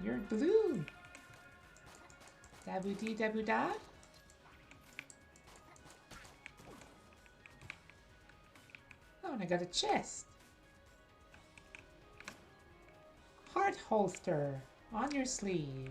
You're blue. Dabu dee dabu da. Oh, and I got a chest. Heart holster on your sleeve.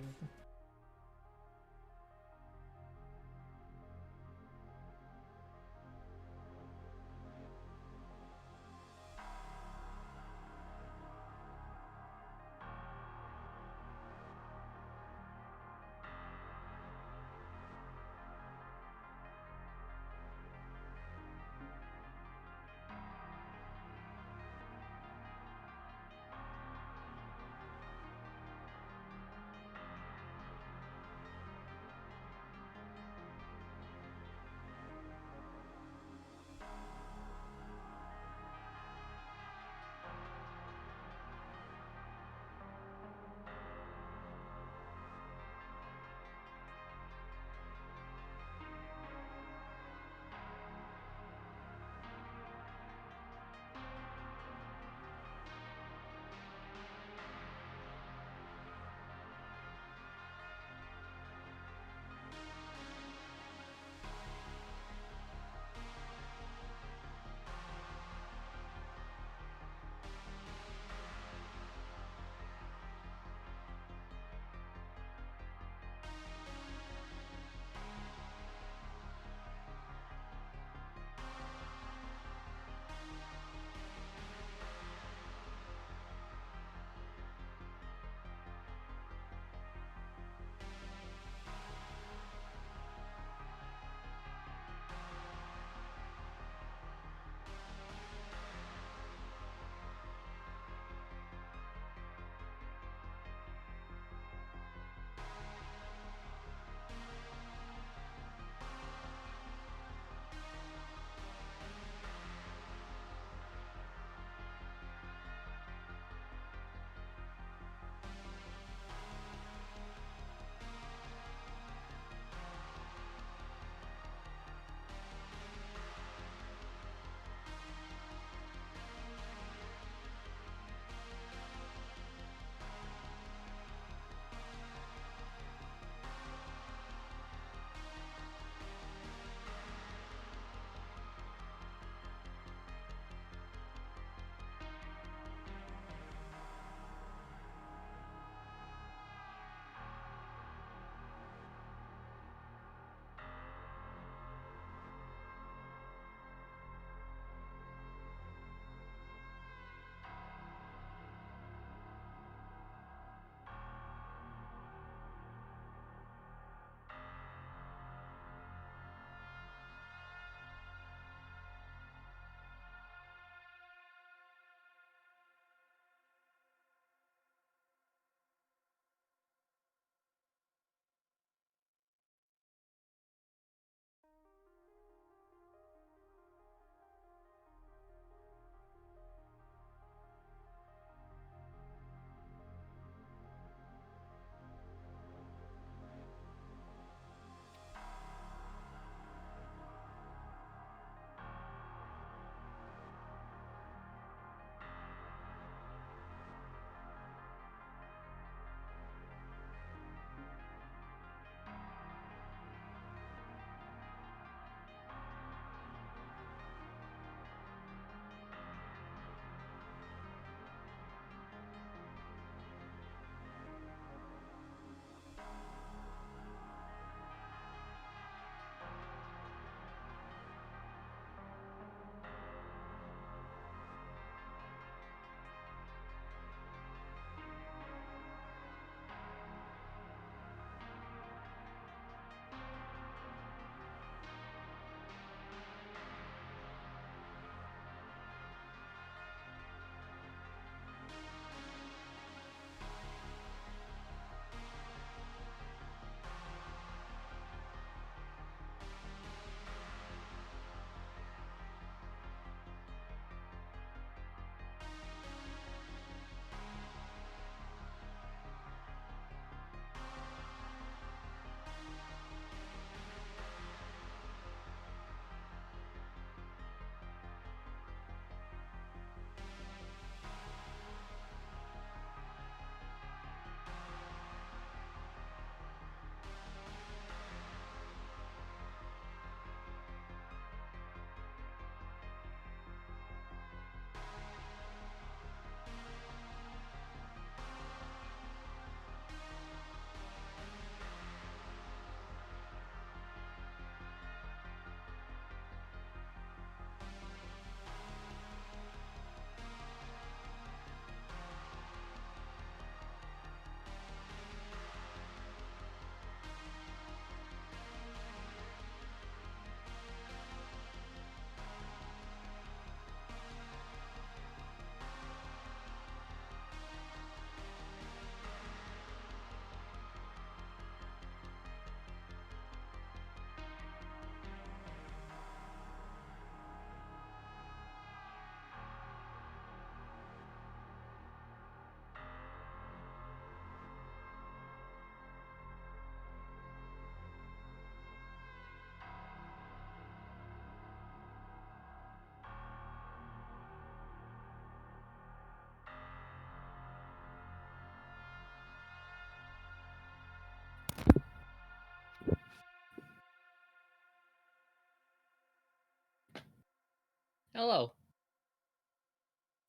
Hello.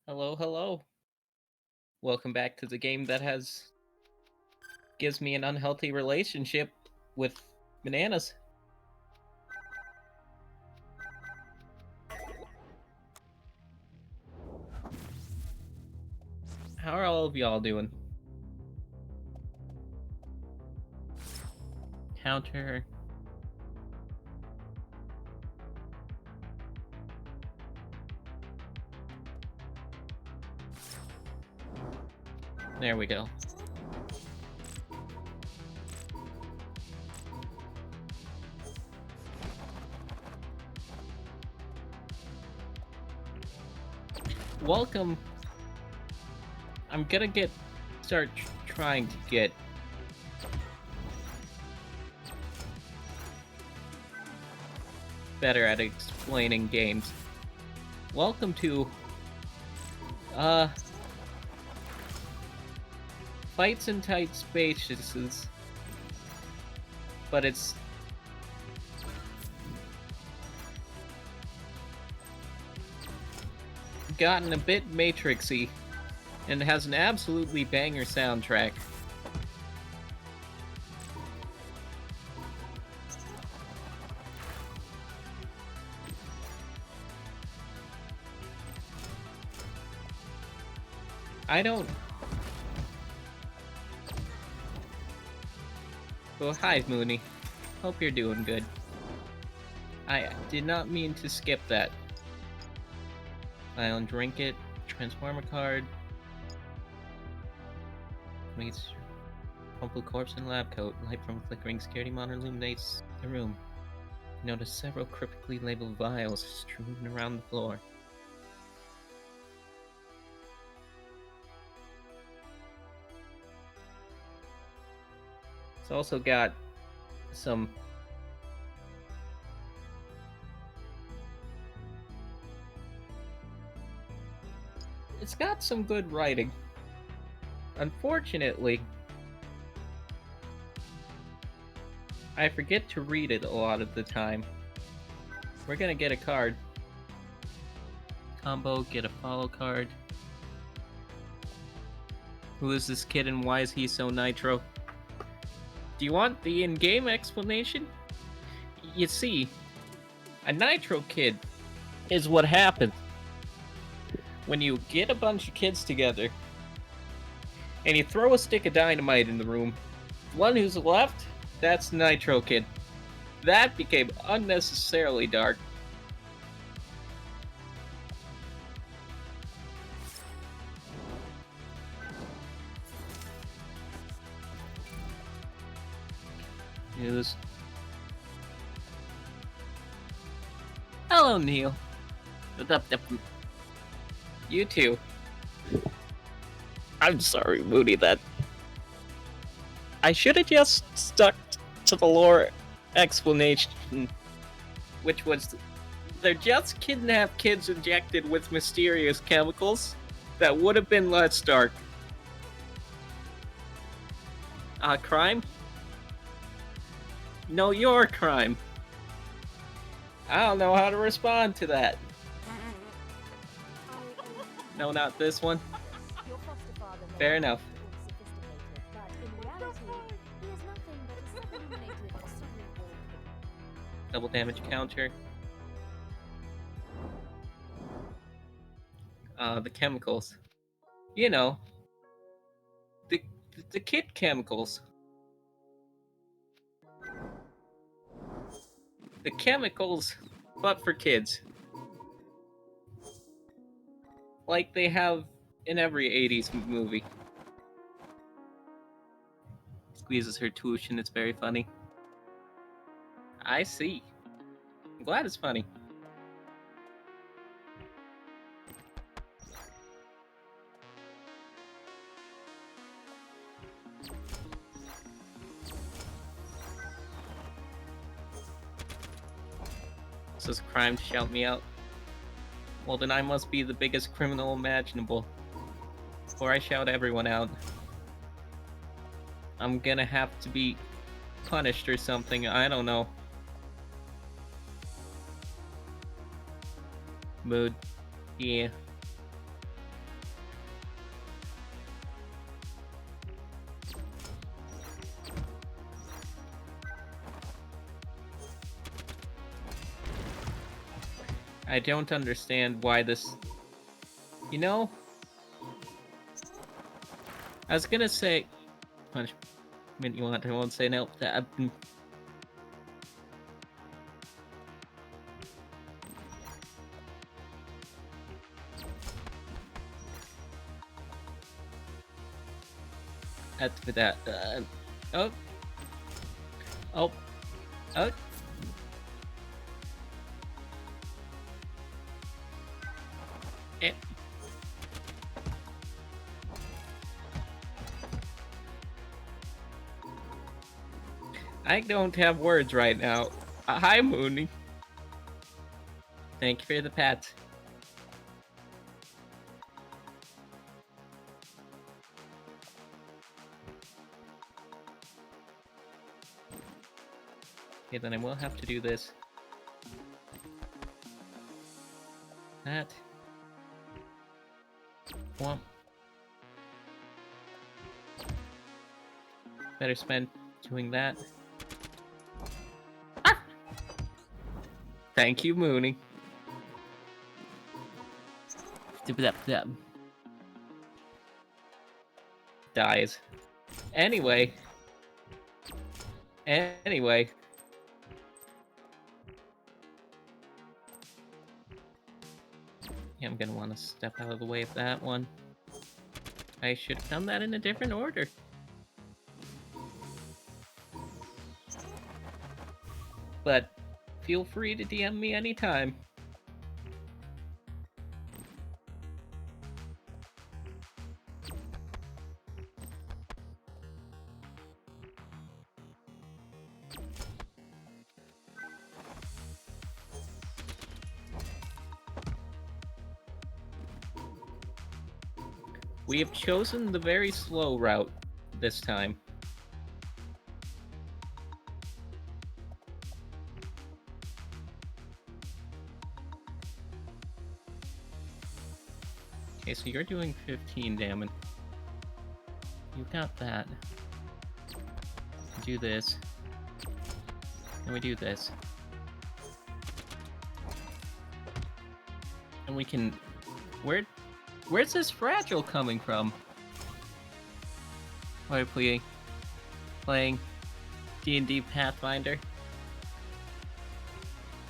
Hello, hello. Welcome back to the game that gives me an unhealthy relationship with bananas. How are all of y'all doing? Counter. There we go. Welcome. I'm gonna start trying to get better at explaining games. Welcome to Fights in Tight Spaces, but it's gotten a bit matrixy and has an absolutely banger soundtrack. I don't... Well, hi, Mooney. Hope you're doing good. I did not mean to skip that. I'll drink it. Transformer card. Meets crumpled corpse in lab coat. Light from a flickering security monitor illuminates the room. Notice several cryptically labeled vials strewn around the floor. It's also got some good writing. Unfortunately, I forget to read it a lot of the time. We're gonna get a card. Combo, get a follow card. Who is this kid and why is he so nitro? Do you want the in-game explanation? You see, a nitro kid is what happens when you get a bunch of kids together and you throw a stick of dynamite in the room. One who's left, that's Nitro Kid. That became unnecessarily dark. News. Hello, Neil. You too. I'm sorry, Moody, that I should have just stuck to the lore explanation, which was they're just kidnapped kids injected with mysterious chemicals. That would have been less dark. Crime? No, your crime. I don't know how to respond to that. No, not this one. Fair enough. Double damage counter. The chemicals. You know, the kid chemicals. The chemicals, but for kids. Like they have in every 80s movie. Squeezes her tush and it's very funny. I see. I'm glad it's funny. This is a crime to shout me out. Well, then I must be the biggest criminal imaginable. Before I shout everyone out, I'm gonna have to be punished or something, I don't know. mood. Yeah. I don't understand why this... You know, I was gonna say... Punishment you want, I won't say no. That's for that. Oh. Oh. Oh. Eh. I don't have words right now. Hi, Mooney. Thank you for the pat. Okay, then I will have to do this. That. Well. Better spend doing that. Ah! Thank you, Mooney. Dies. Anyway. Anyway. Yeah, I'm gonna want to step out of the way of that one. I should have done that in a different order. But feel free to DM me anytime. We have chosen the very slow route this time. Okay, so you're doing 15 damage. You got that. Do this. And we do this. And we can... Where's this fragile coming from? Why are we playing D&D Pathfinder?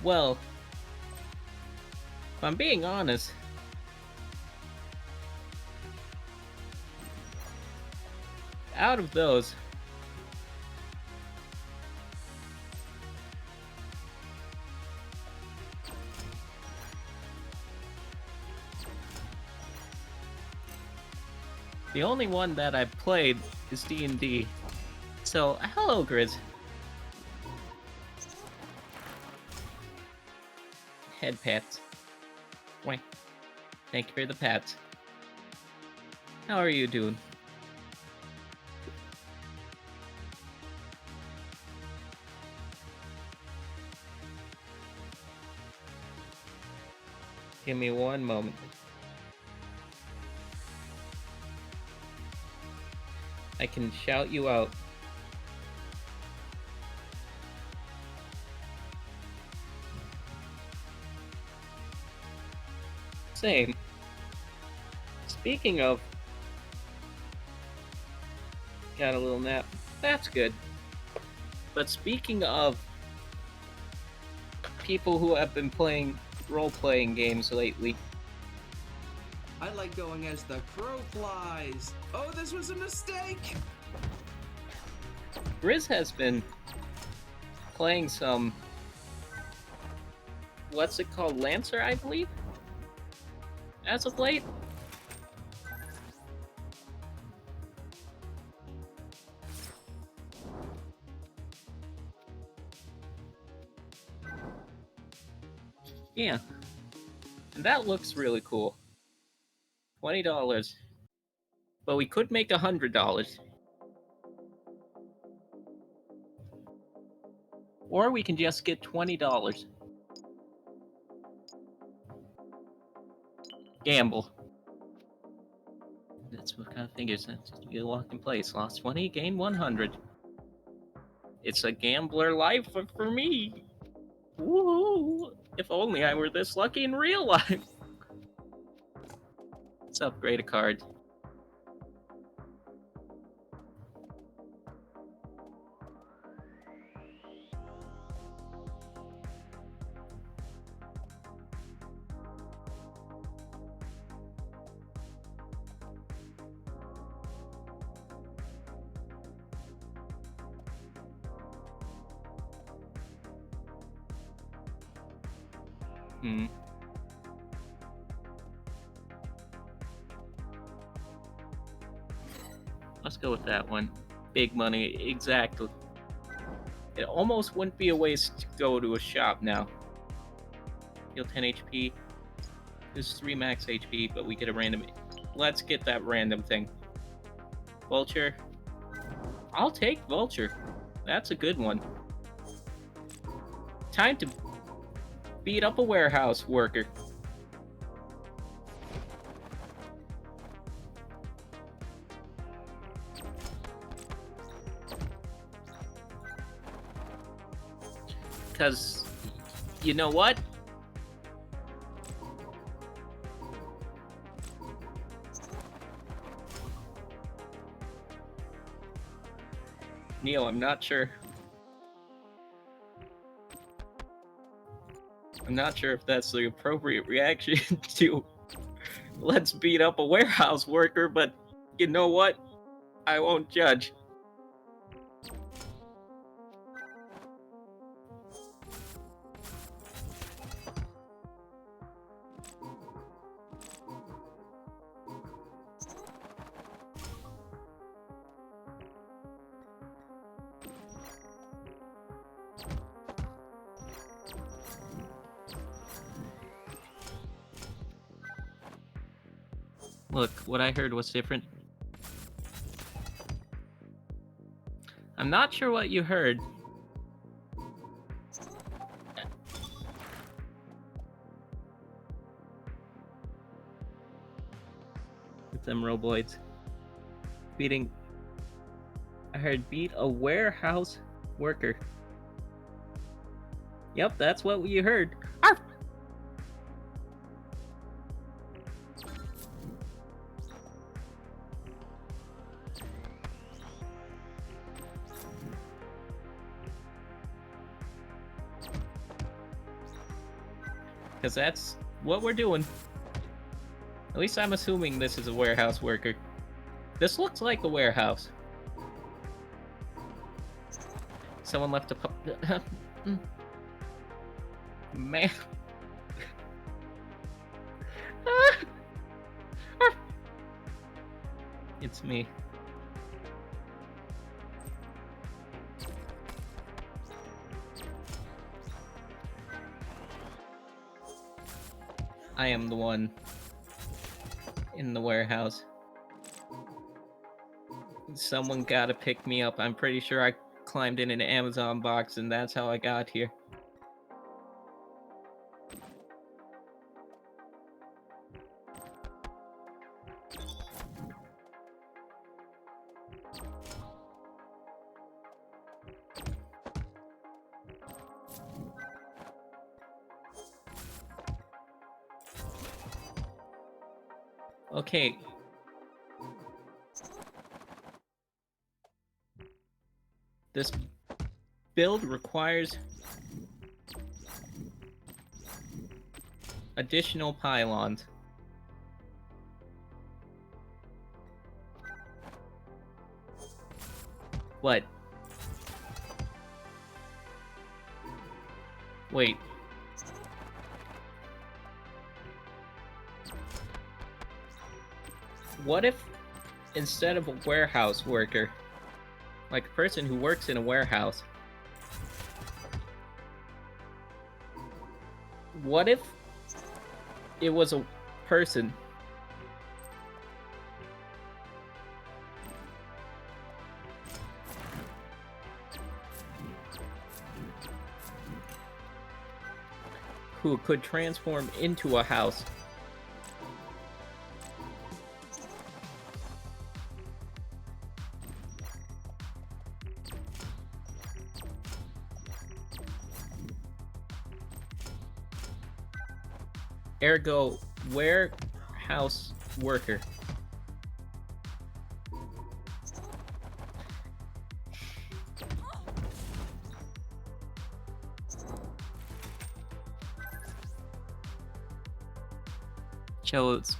Well, if I'm being honest, out of those, the only one that I've played is D&D. So, hello, Grizz. Head pats. Wait. Thank you for the pats. How are you doing? Give me one moment. I can shout you out. Same. Speaking of... Got a little nap. That's good. But speaking of people who have been playing role-playing games lately, I like going as the crow flies. Oh, this was a mistake! Grizz has been playing some... What's it called? Lancer, I believe? As of late? Yeah. And that looks really cool. $20. But we could make $100. Or we can just get $20. Gamble. That's what kind of figures. You walk in place. Lost 20, gain 100. It's a gambler life for me. Woo! If only I were this lucky in real life. Let's upgrade a card. Hmm. Let's go with that one. Big money, exactly. It almost wouldn't be a waste to go to a shop now. Heal 10 HP. There's 3 max HP, but we get a random. Let's get that random thing. Vulture. I'll take Vulture. That's a good one. Time to beat up a warehouse worker. Because, you know what? Neil, I'm not sure. I'm not sure if that's the appropriate reaction to let's beat up a warehouse worker, but you know what? I won't judge. Look, what I heard was different. I'm not sure what you heard. With them roboids. Beating... I heard beat a warehouse worker. Yep, that's what you heard. Arf! Because that's what we're doing. At least I'm assuming this is a warehouse worker. This looks like a warehouse. Someone left a man. It's me. I am the one in the warehouse. Someone gotta pick me up. I'm pretty sure I climbed in an Amazon box and that's how I got here. Okay. This build requires additional pylons. What? Wait. What if, instead of a warehouse worker, like a person who works in a warehouse, what if it was a person who could transform into a house Ergo, warehouse worker. Shows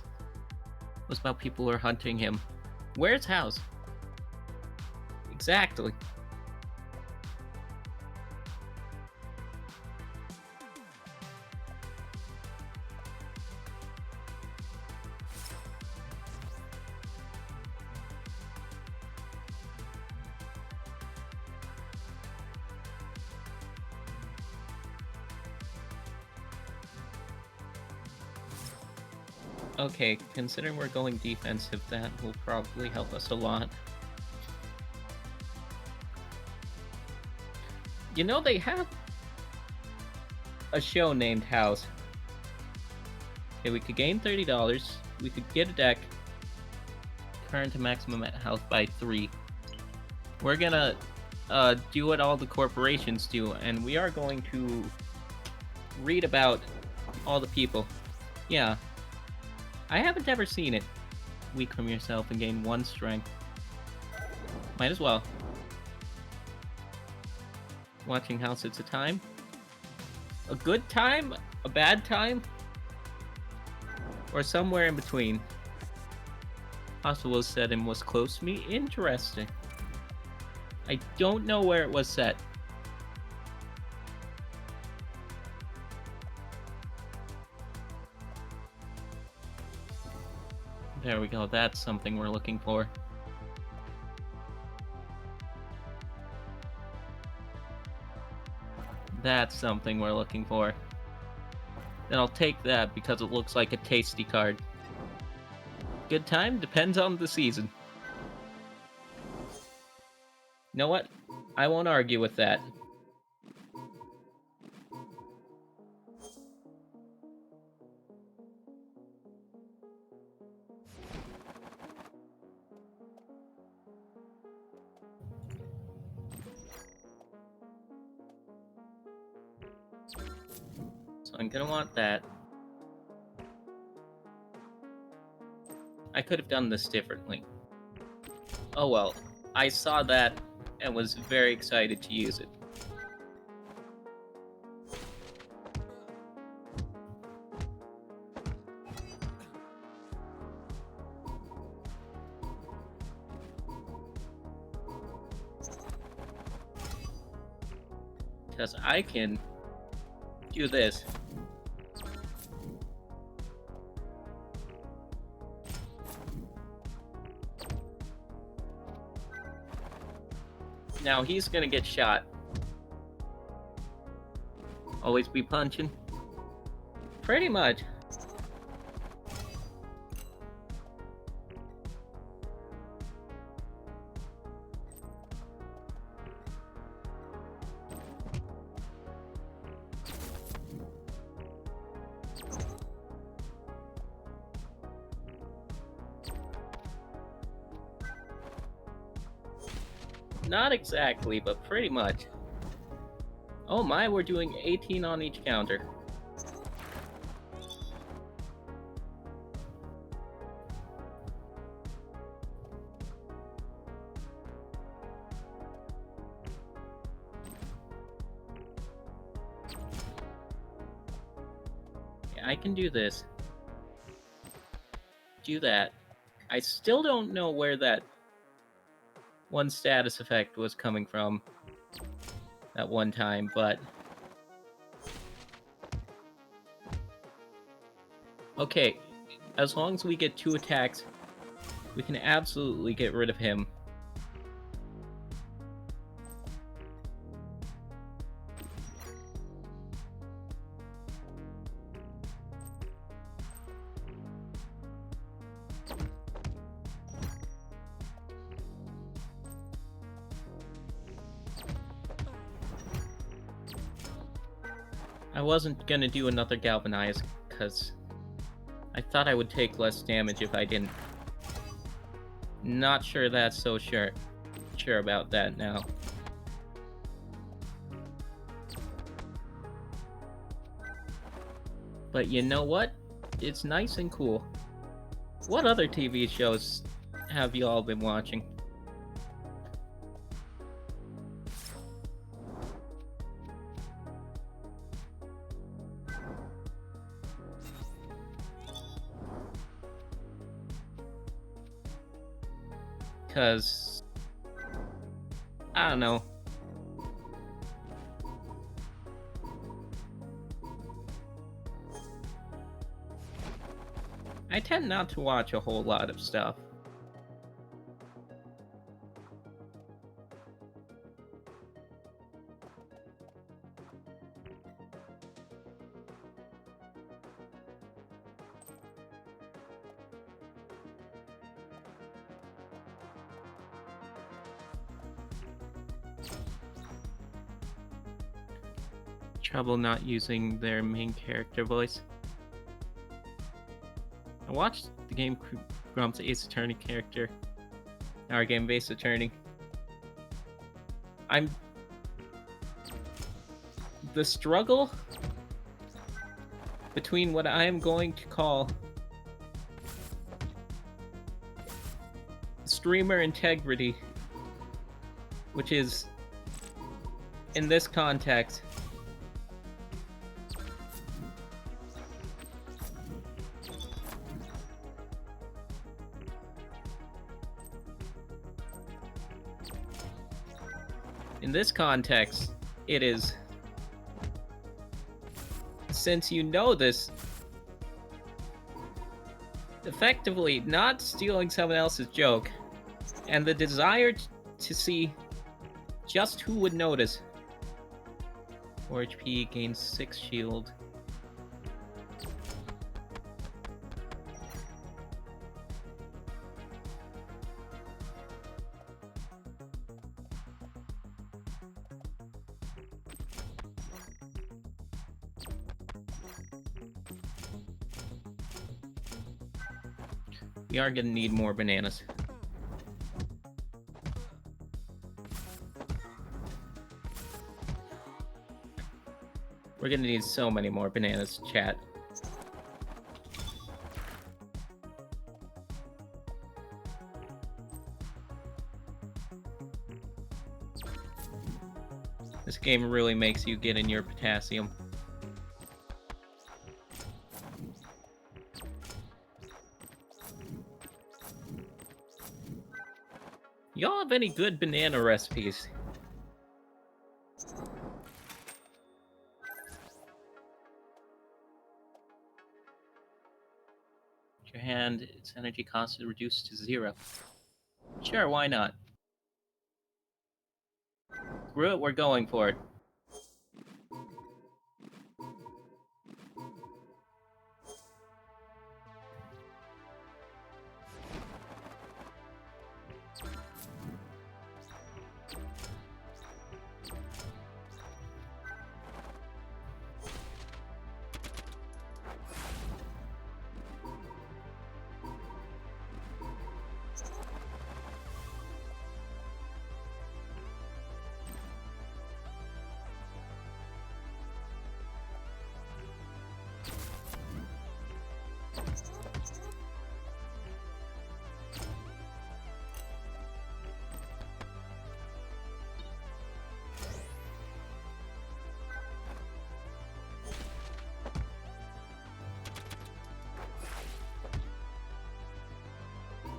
was about people who are hunting him. Where's house? Exactly. Okay, considering we're going defensive, that will probably help us a lot. You know, they have a show named House. Okay, we could gain $30, we could get a deck, current to maximum at health by 3. We're gonna do what all the corporations do, and we are going to read about all the people. Yeah. I haven't ever seen it. Weak from yourself and gain 1 strength. Might as well. Watching House, it's a time. A good time? A bad time? Or somewhere in between. Hospital was set and was close to me. Interesting. I don't know where it was set. There we go, that's something we're looking for. That's something we're looking for. Then I'll take that because it looks like a tasty card. Good time? Depends on the season. You know what? I won't argue with that. So I'm gonna want that. I could have done this differently. Oh well, I saw that and was very excited to use it. Because I can do this. Now he's gonna get shot. Always be punching. Pretty much. Not exactly, but pretty much. Oh my, we're doing 18 on each counter. Yeah, I can do this. Do that. I still don't know where that one status effect was coming from at one time, but okay, as long as we get 2 attacks, we can absolutely get rid of him. I wasn't gonna do another Galvanize, because I thought I would take less damage if I didn't. Not sure that's so sure about that now. But you know what? It's nice and cool. What other TV shows have you all been watching? Because I don't know. I tend not to watch a whole lot of stuff. Trouble not using their main character voice. I watched the game Grump's Ace Attorney character. Our game Ace Attorney. The struggle between what I am going to call streamer integrity, which is, in this context, it is, since you know this, effectively not stealing someone else's joke, and the desire to see just who would notice. 4 HP gains 6 shield. We are gonna need more bananas. We're gonna need so many more bananas, chat. This game really makes you get in your potassium. Y'all have any good banana recipes? Your hand, its energy cost is reduced to 0. Sure, why not? Screw it, we're going for it.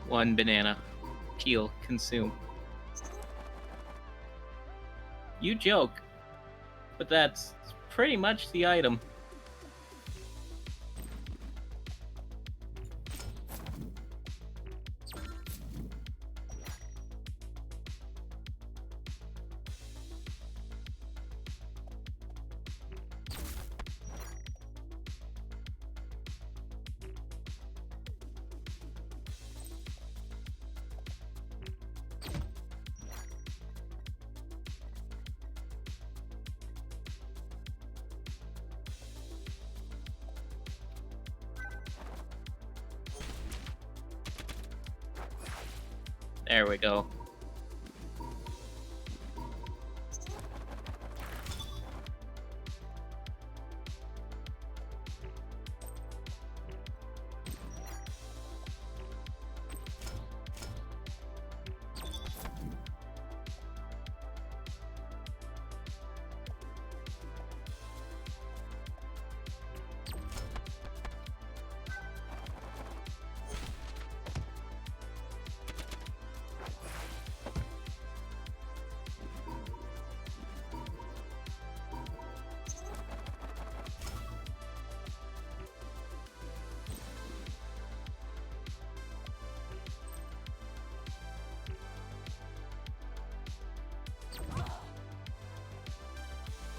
One banana. Peel. Consume. You joke, but that's pretty much the item. There we go.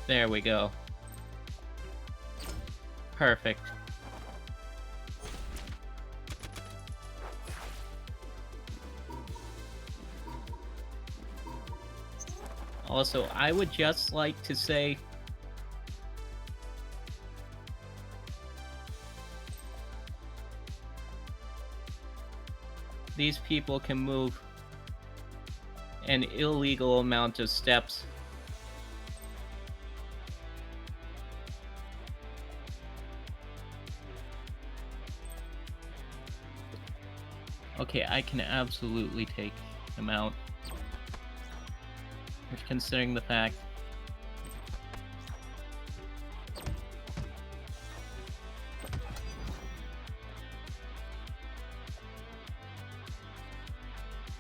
There we go. Perfect. Also, I would just like to say these people can move an illegal amount of steps. Okay, I can absolutely take them out. Considering the fact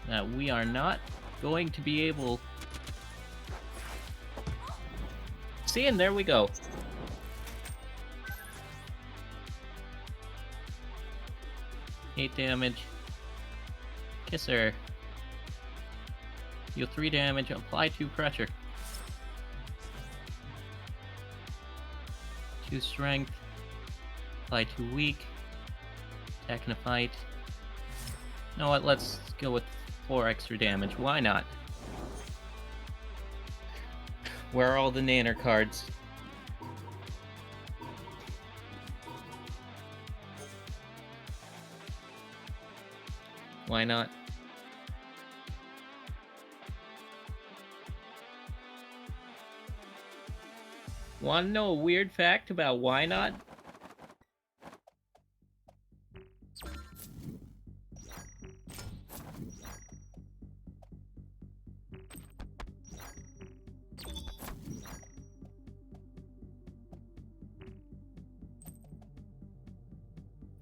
that we are not going to be able... See, and there we go. Eight damage. Kisser. Deal 3 damage, apply 2 pressure. 2 strength. Apply 2 weak. Attack in a fight. You know what, let's go with 4 extra damage. Why not? Where are all the nanner cards? Why not? Wanna know a weird fact about why not?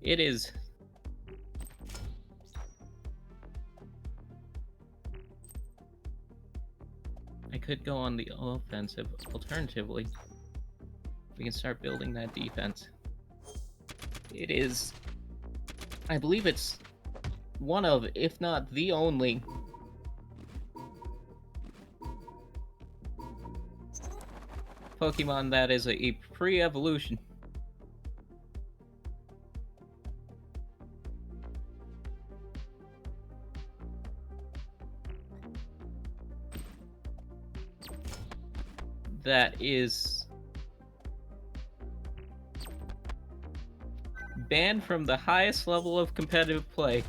It is... I could go on the offensive alternatively. We can start building that defense. It is... I believe it's one of, if not the only, Pokemon that is a pre-evolution. That is banned from the highest level of competitive play.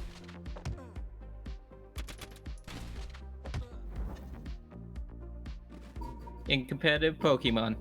In competitive Pokemon.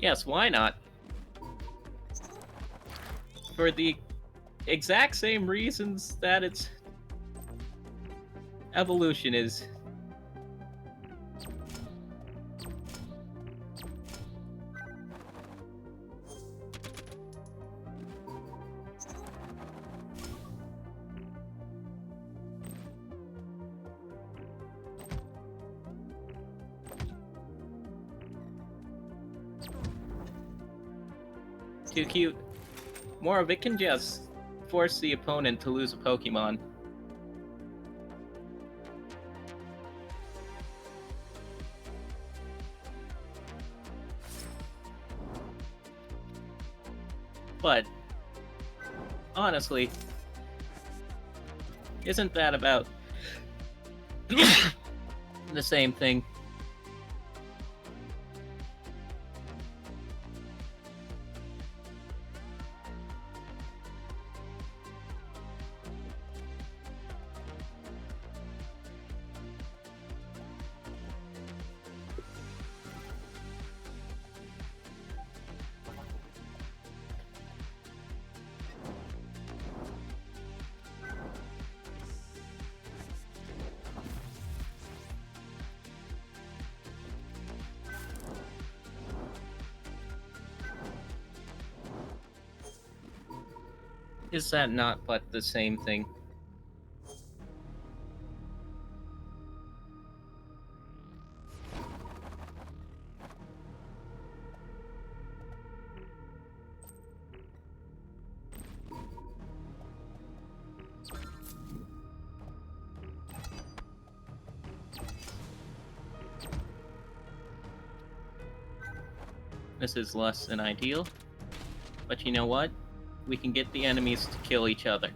Yes, why not? For the exact same reasons that its evolution is. Too cute. More of it can just force the opponent to lose a Pokemon. But, honestly, isn't that about the same thing? Is that not but the same thing? This is less than ideal, but you know what? We can get the enemies to kill each other.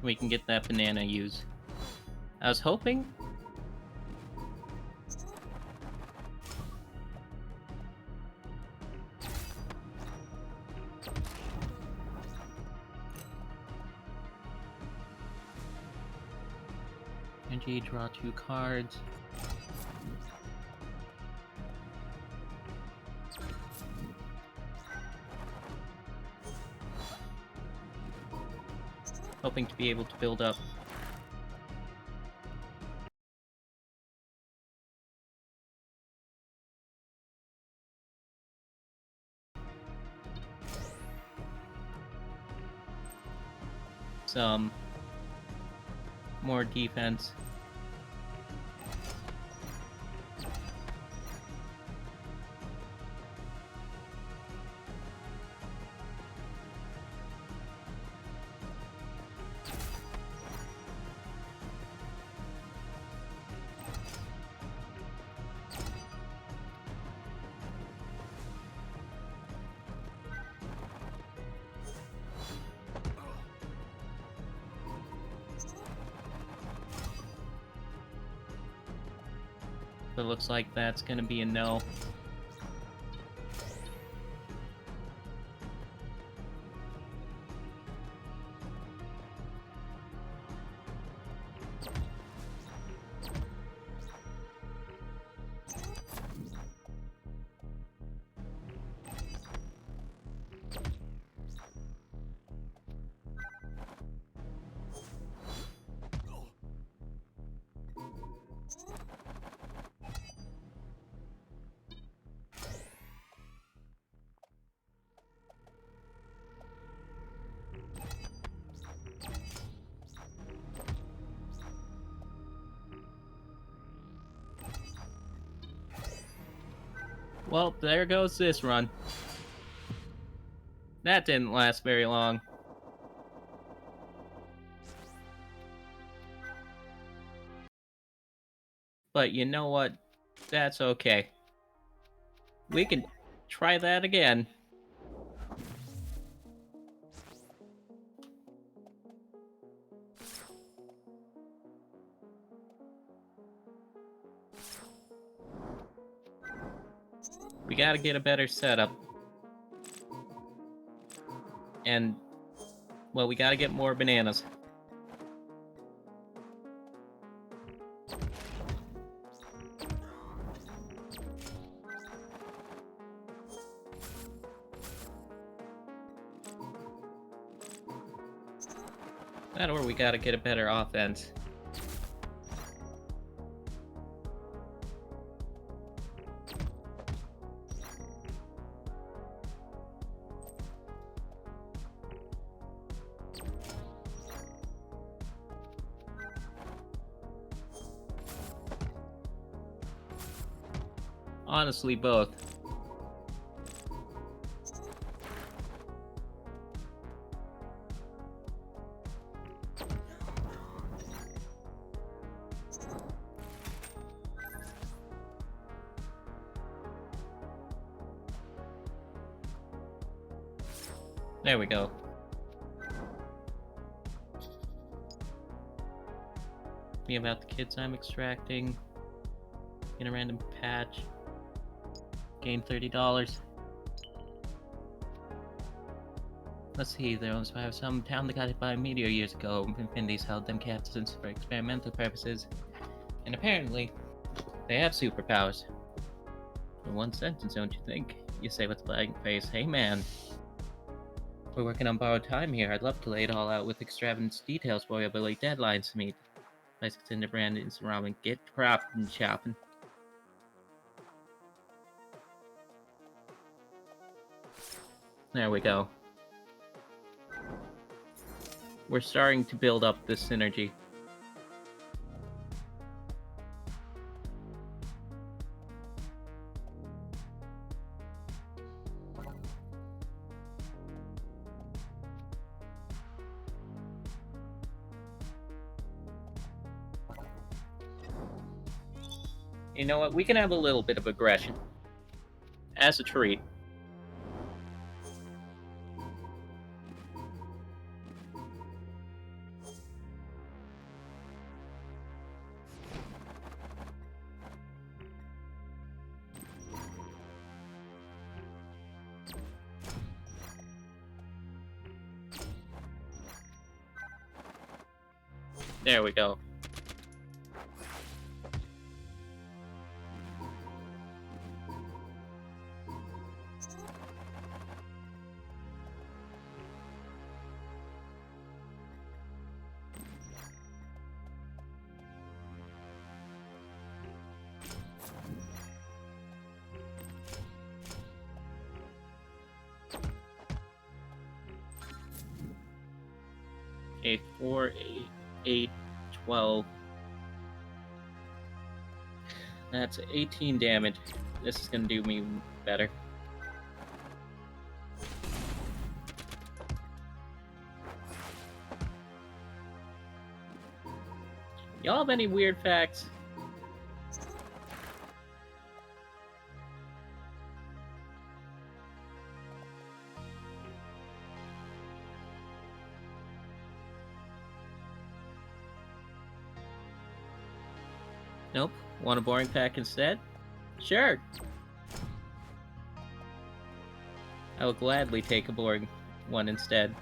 We can get that banana used. I was hoping. Energy, draw 2 cards. Hoping to be able to build up. Some more defense. But it looks like that's gonna be a no. Well, there goes this run. That didn't last very long. But you know what? That's okay. We can try that again. We gotta get a better setup. And, well, we gotta get more bananas. That or we gotta get a better offense. Honestly, both. There we go. Me about the kids I'm extracting. Get a random patch. Gain $30. Let's see, there was some town that got hit by a meteor years ago. Infiniti's held them captives for experimental purposes. And apparently, they have superpowers. In one sentence, don't you think? You say with a blank face, hey man. We're working on borrowed time here. I'd love to lay it all out with extravagant details for you, but like deadlines to meet. Place it in the brand and ramen. Get propped and chopping. There we go. We're starting to build up this synergy. You know what? We can have a little bit of aggression. As a treat. There we go. Okay, 4, 8, 12. That's 18 damage. This is gonna do me better. Y'all have any weird facts? Nope. Want a boring pack instead? Sure. I will gladly take a boring one instead.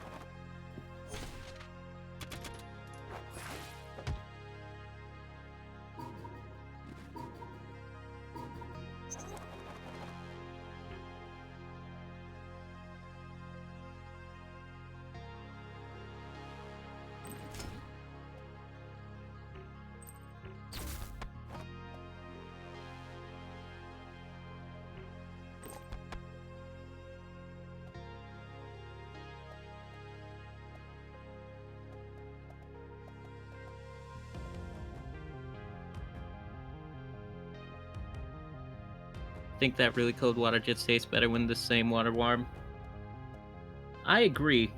Think that really cold water just tastes better when the same water warm? I agree.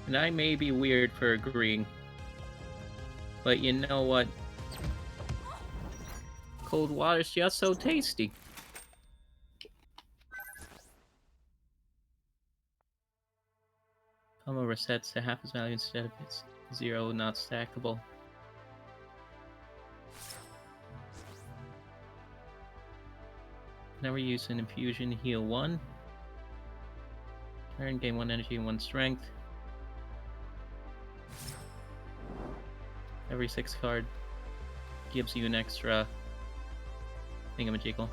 And I may be weird for agreeing, but you know what? Cold water's just so tasty. Combo resets to half its value instead of its 0, not stackable. Never use an infusion, heal 1. Turn, gain 1 energy and 1 strength. Every 6 card gives you an extra thingamajiggle.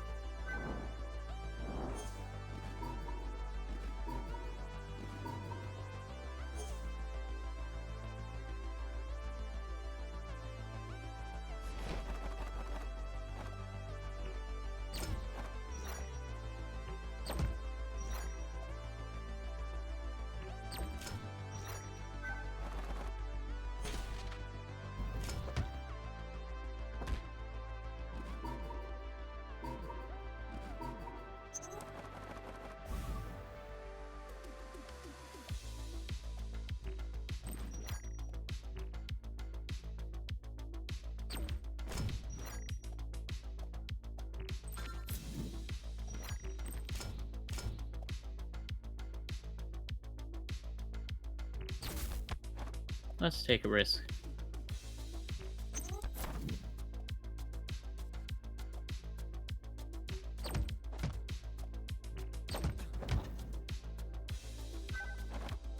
Let's take a risk.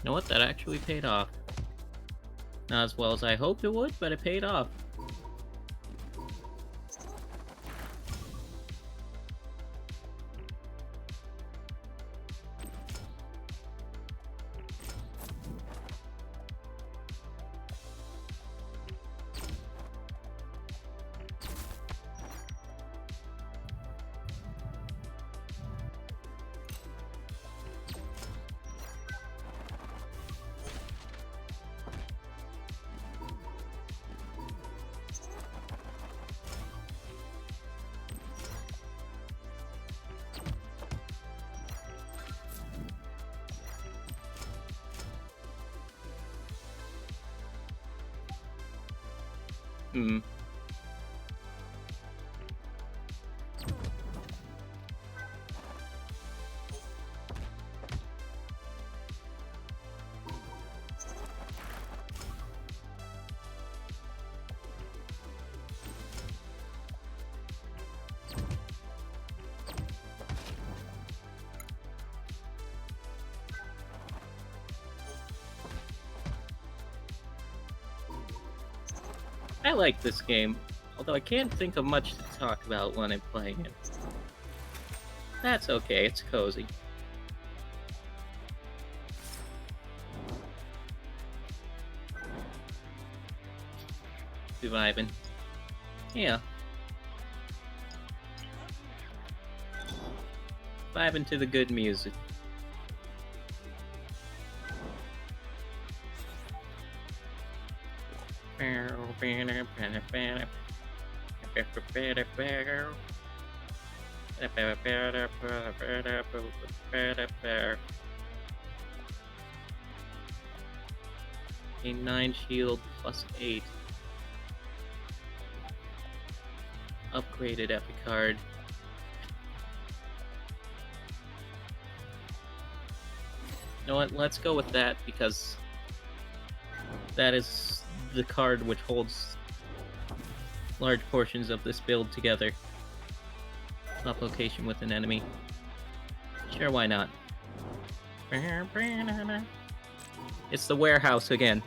You know what? That actually paid off. Not as well as I hoped it would, but it paid off. Hmm. I like this game, although I can't think of much to talk about when I'm playing it. That's okay, it's cozy. Vibing. Yeah. Vibing to the good music. A 9 shield plus 8. Upgraded epic card. You know what? Let's go with that because that is the card which holds large portions of this build together. Swap location with an enemy. Sure, why not? It's the warehouse again.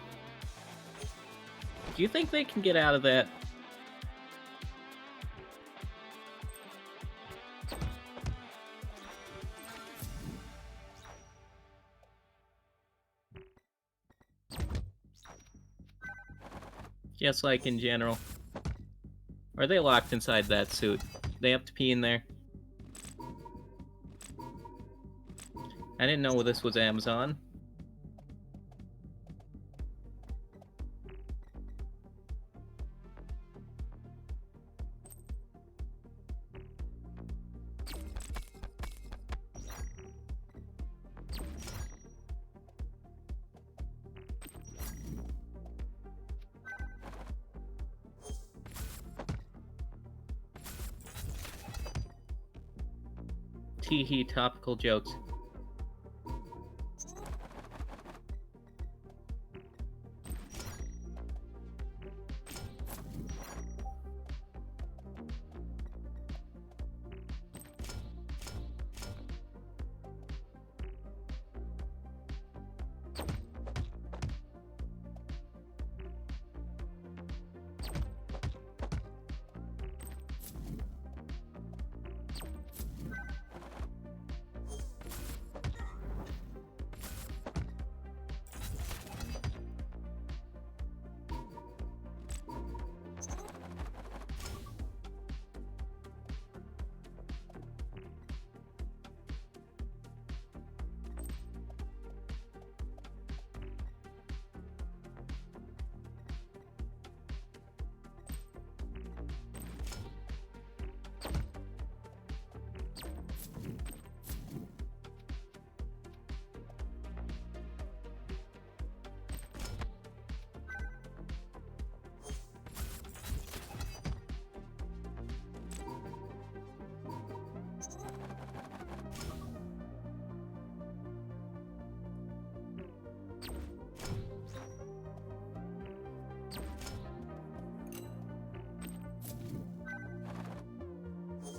Do you think they can get out of that? Just like in general. Or are they locked inside that suit? They have to pee in there? I didn't know this was Amazon. Teehee topical jokes.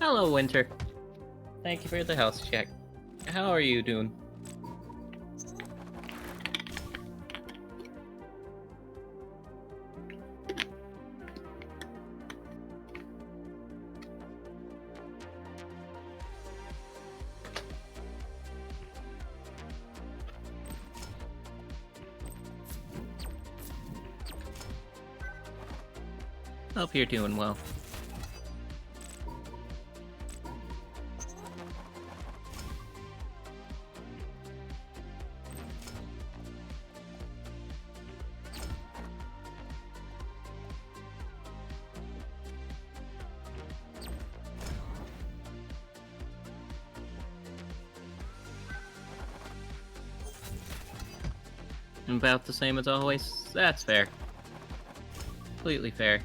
Hello, Winter. Thank you for the health check. How are you doing? Hope you're doing well. About the same as always. That's fair. Completely fair.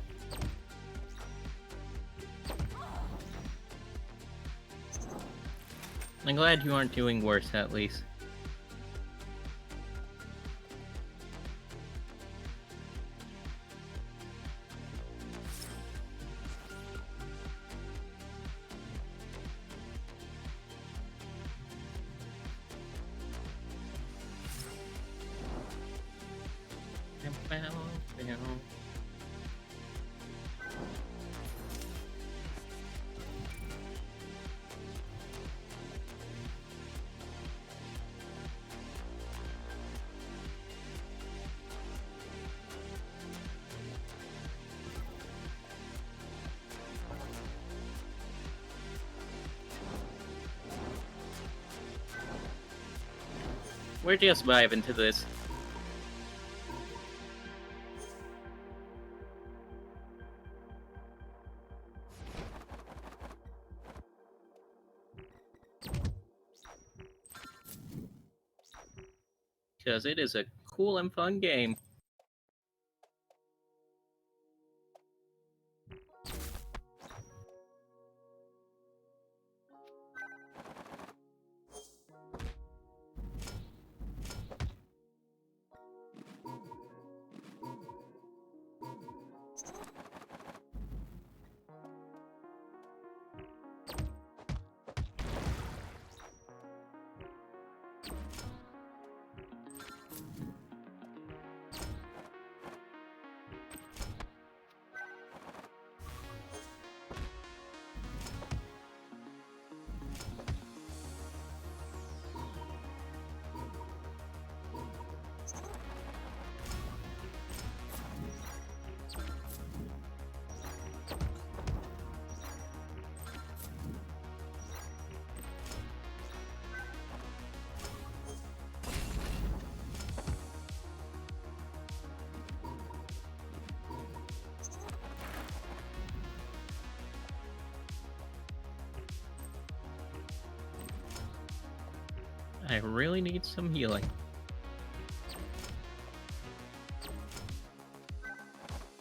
I'm glad you aren't doing worse, at least. We're just vibing to this. Because it is a cool and fun game. I really need some healing.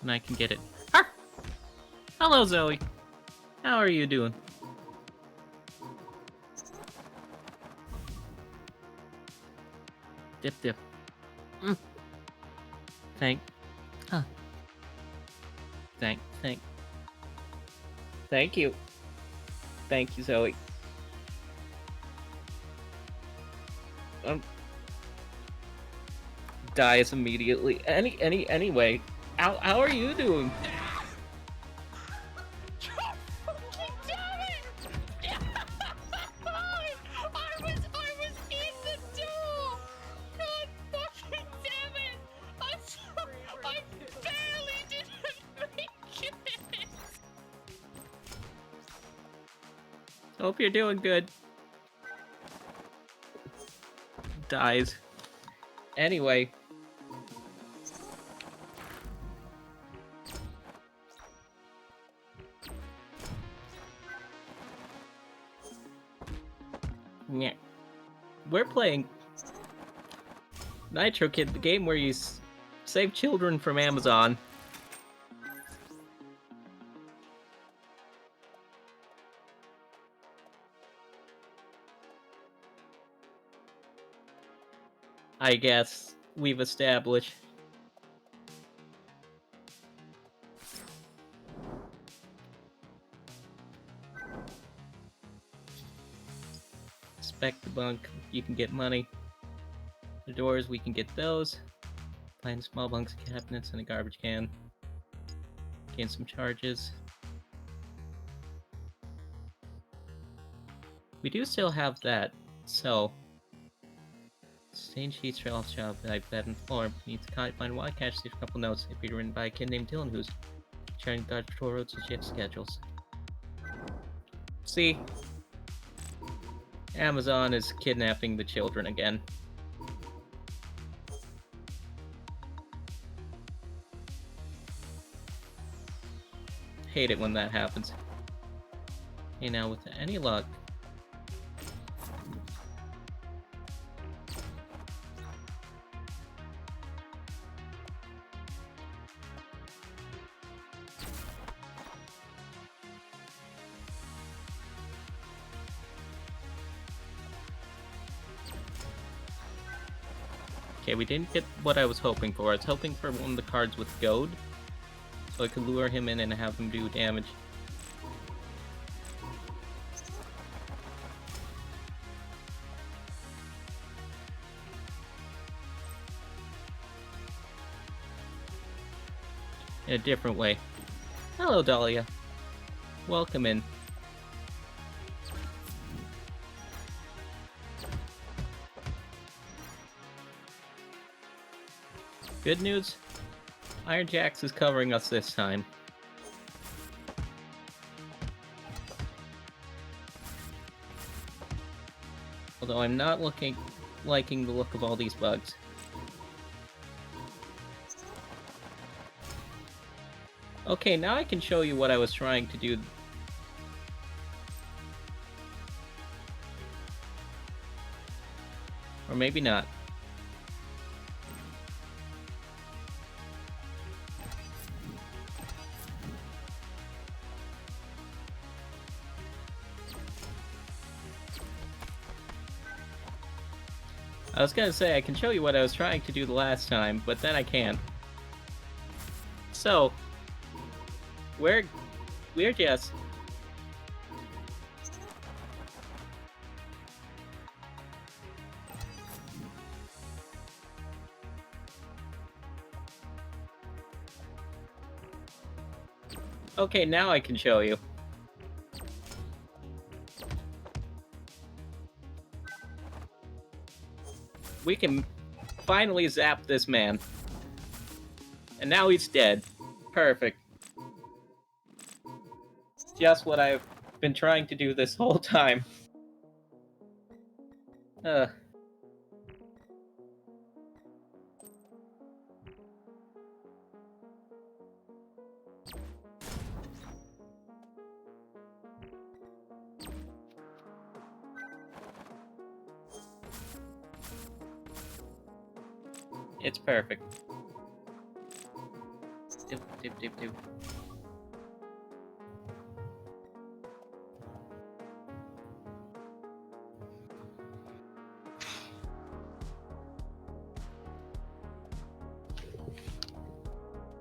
And I can get it. Ah! Hello, Zoe. How are you doing? Dip, dip. Mm. Thank. Huh. Thank you. Thank you, Zoe. Dies immediately. Anyway, how are you doing? Hope you're doing good. Dies. Anyway. Yeah. We're playing Nitro Kid, the game where you save children from Amazon. I guess we've established. Inspect the bunk, you can get money. The doors, we can get those. Find small bunks, cabinets, and a garbage can. Gain some charges. We do still have that, so... Stain sheets, shelf shop, bed and floor. Needs to find why cash leaves a couple notes. It'd be written by a kid named Dylan who's sharing Dodge Patrol roads and shift schedules. See? Amazon is kidnapping the children again. Hate it when that happens. Okay, now with any luck... Okay, we didn't get what I was hoping for. I was hoping for one of the cards with goad, so I could lure him in and have him do damage. In a different way. Hello, Dahlia. Welcome in. Good news, Iron Jax is covering us this time. Although I'm not liking the look of all these bugs. Okay, now I can show you what I was trying to do. Or maybe not. I was gonna say I can show you what I was trying to do the last time, but then I can't. So, we're just... Okay, now I can show you. We can finally zap this man. And now he's dead. Perfect. Just what I've been trying to do this whole time. It's perfect. Dip, dip, dip, dip.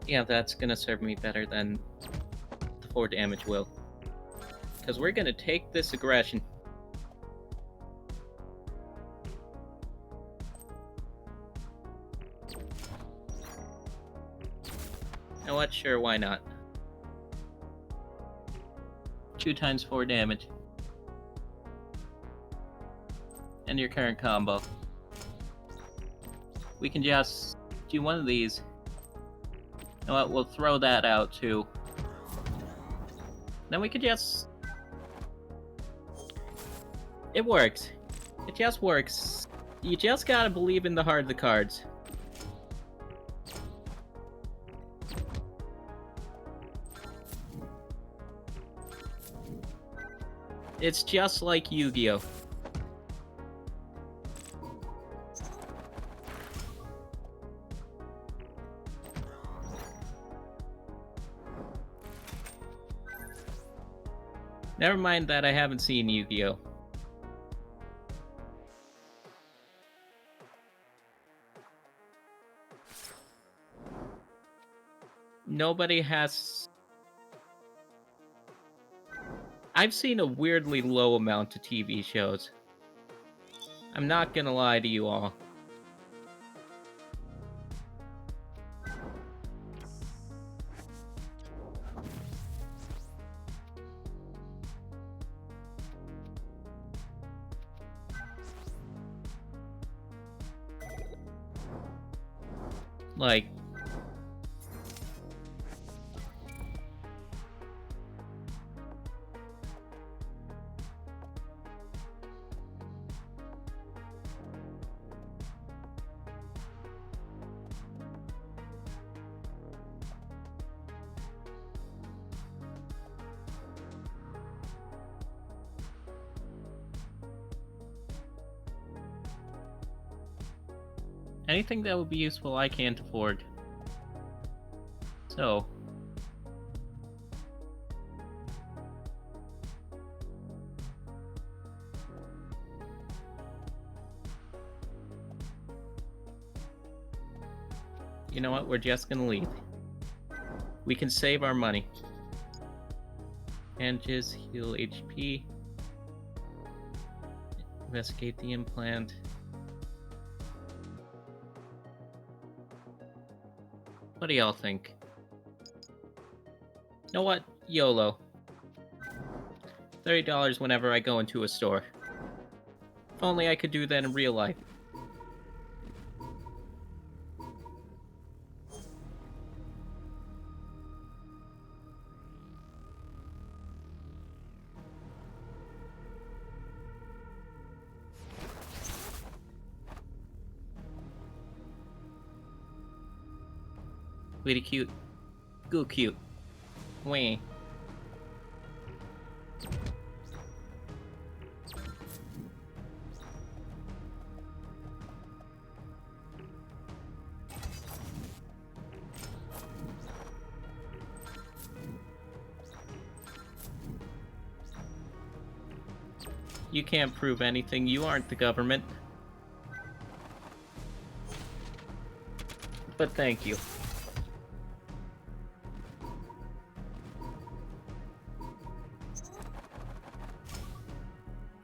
Yeah, that's gonna serve me better than the 4 damage will. Because we're gonna take this aggression. You know what? Sure, why not? 2 times 4 damage. And your current combo. We can just do one of these. You know what? We'll throw that out too. Then we could just... It works. It just works. You just gotta believe in the heart of the cards. It's just like Yu-Gi-Oh! Never mind that I haven't seen Yu-Gi-Oh! Nobody has... I've seen a weirdly low amount of TV shows. I'm not gonna lie to you all. Like, anything that would be useful I can't afford. So, you know what? We're just gonna leave. We can save our money. Bandages, heal HP. Investigate the implant. What do y'all think? You know what? YOLO. $30 whenever I go into a store. If only I could do that in real life. Really cute. Goo cute. Wah. You can't prove anything. You aren't the government. But thank you.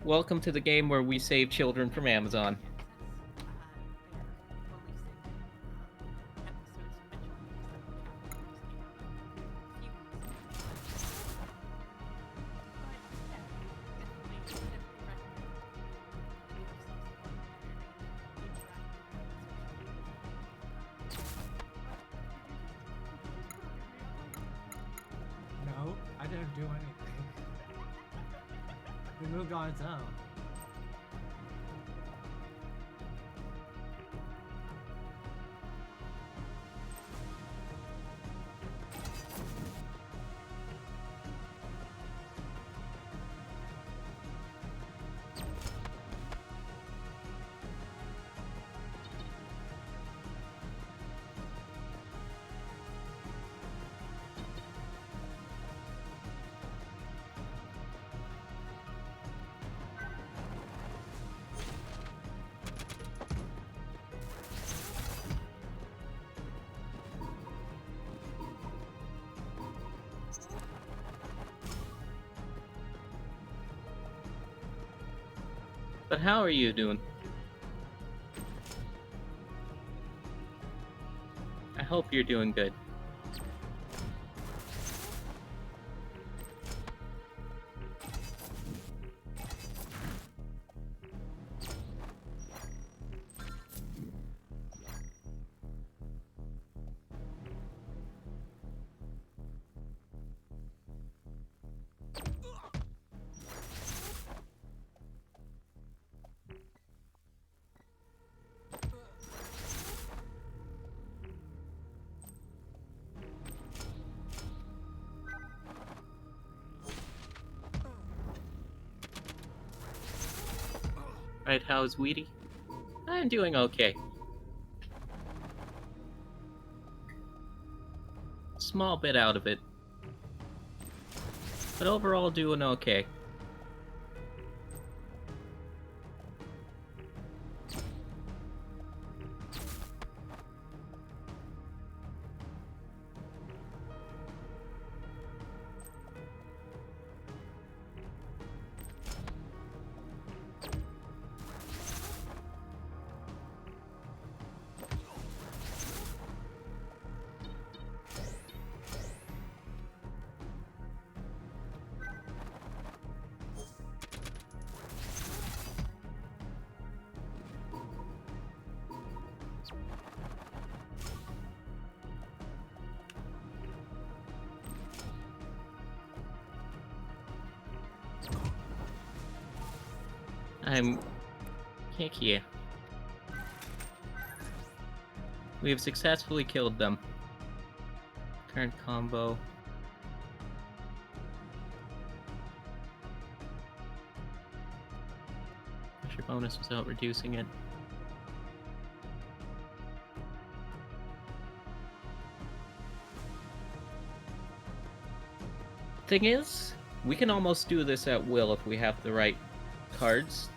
Welcome to the game where we save children from Amazon. No, I didn't do anything. We moved on its own. But how are you doing? I hope you're doing good. Right, how's Weedy? I'm doing okay. Small bit out of it. But overall doing okay. I'm Kikia. We have successfully killed them. Current combo. Pressure bonus without reducing it. Thing is, we can almost do this at will if we have the right cards.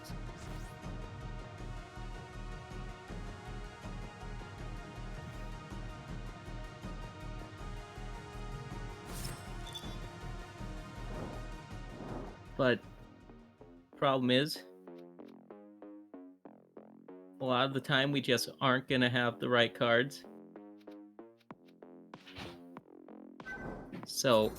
But problem is, a lot of the time we just aren't gonna have the right cards. So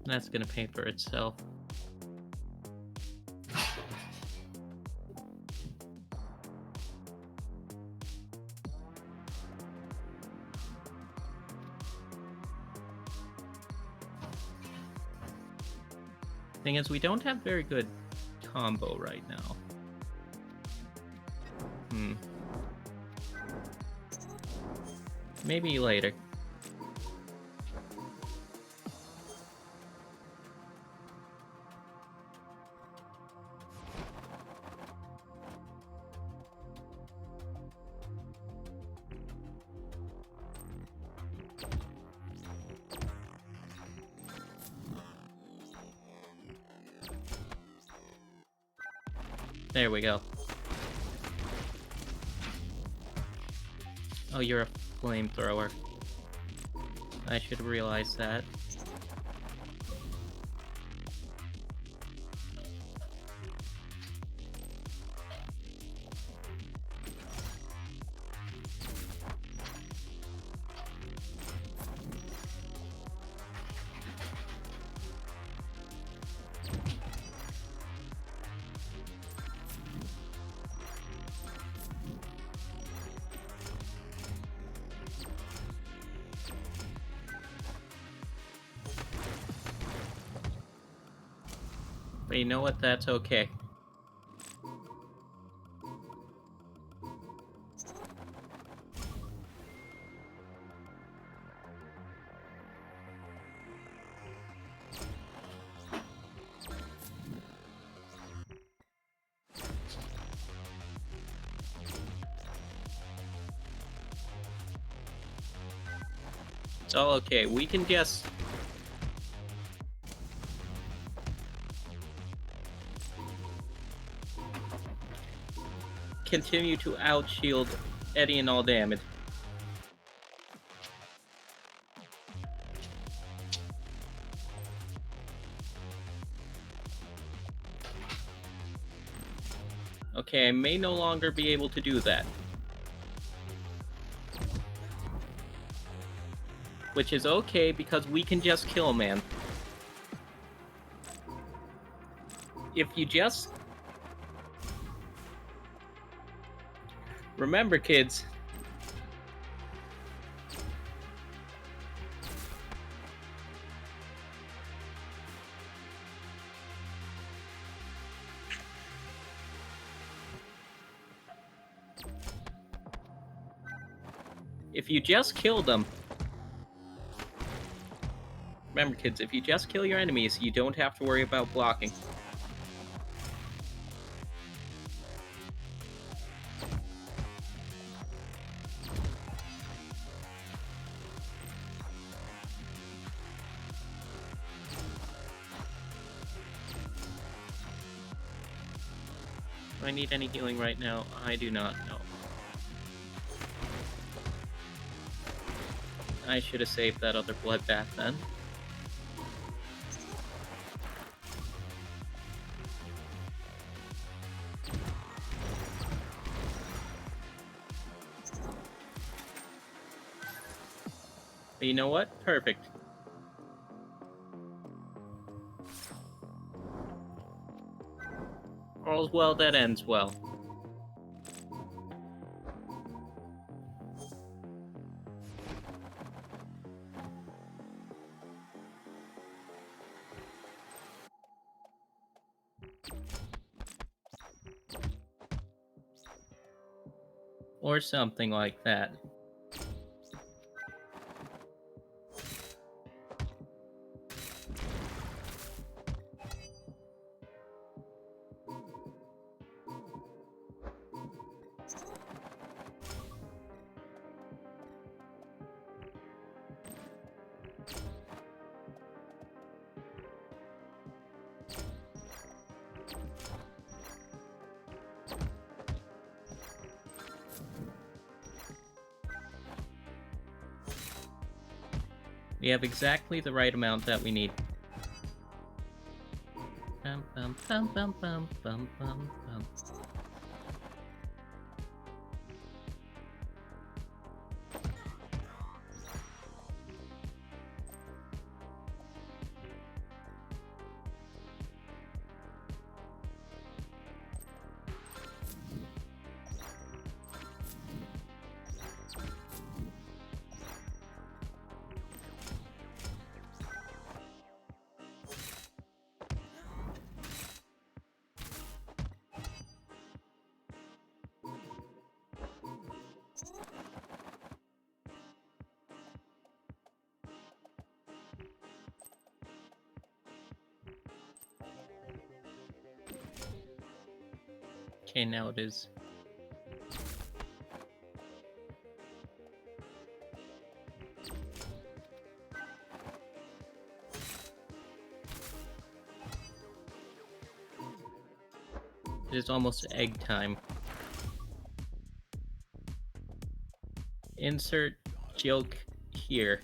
that's gonna pay for itself. Thing is, we don't have very good combo right now. Maybe later. There we go. Oh, you're a flamethrower. I should have realized that. But you know what? That's okay. It's all okay. We can just continue to outshield Eddie and all damage. Okay, I may no longer be able to do that. Which is okay, because we can just kill a man. If you just... Remember, kids. If you just kill them... Remember, kids, if you just kill your enemies, you don't have to worry about blocking. Do I need any healing right now? I do not know. I should have saved that other bloodbath then. But you know what? Perfect. All's well that ends well. Or something like that. We have exactly the right amount that we need. Bum, bum, bum, bum, bum, bum, bum, bum. Okay, now it is. It is almost egg time. Insert joke here.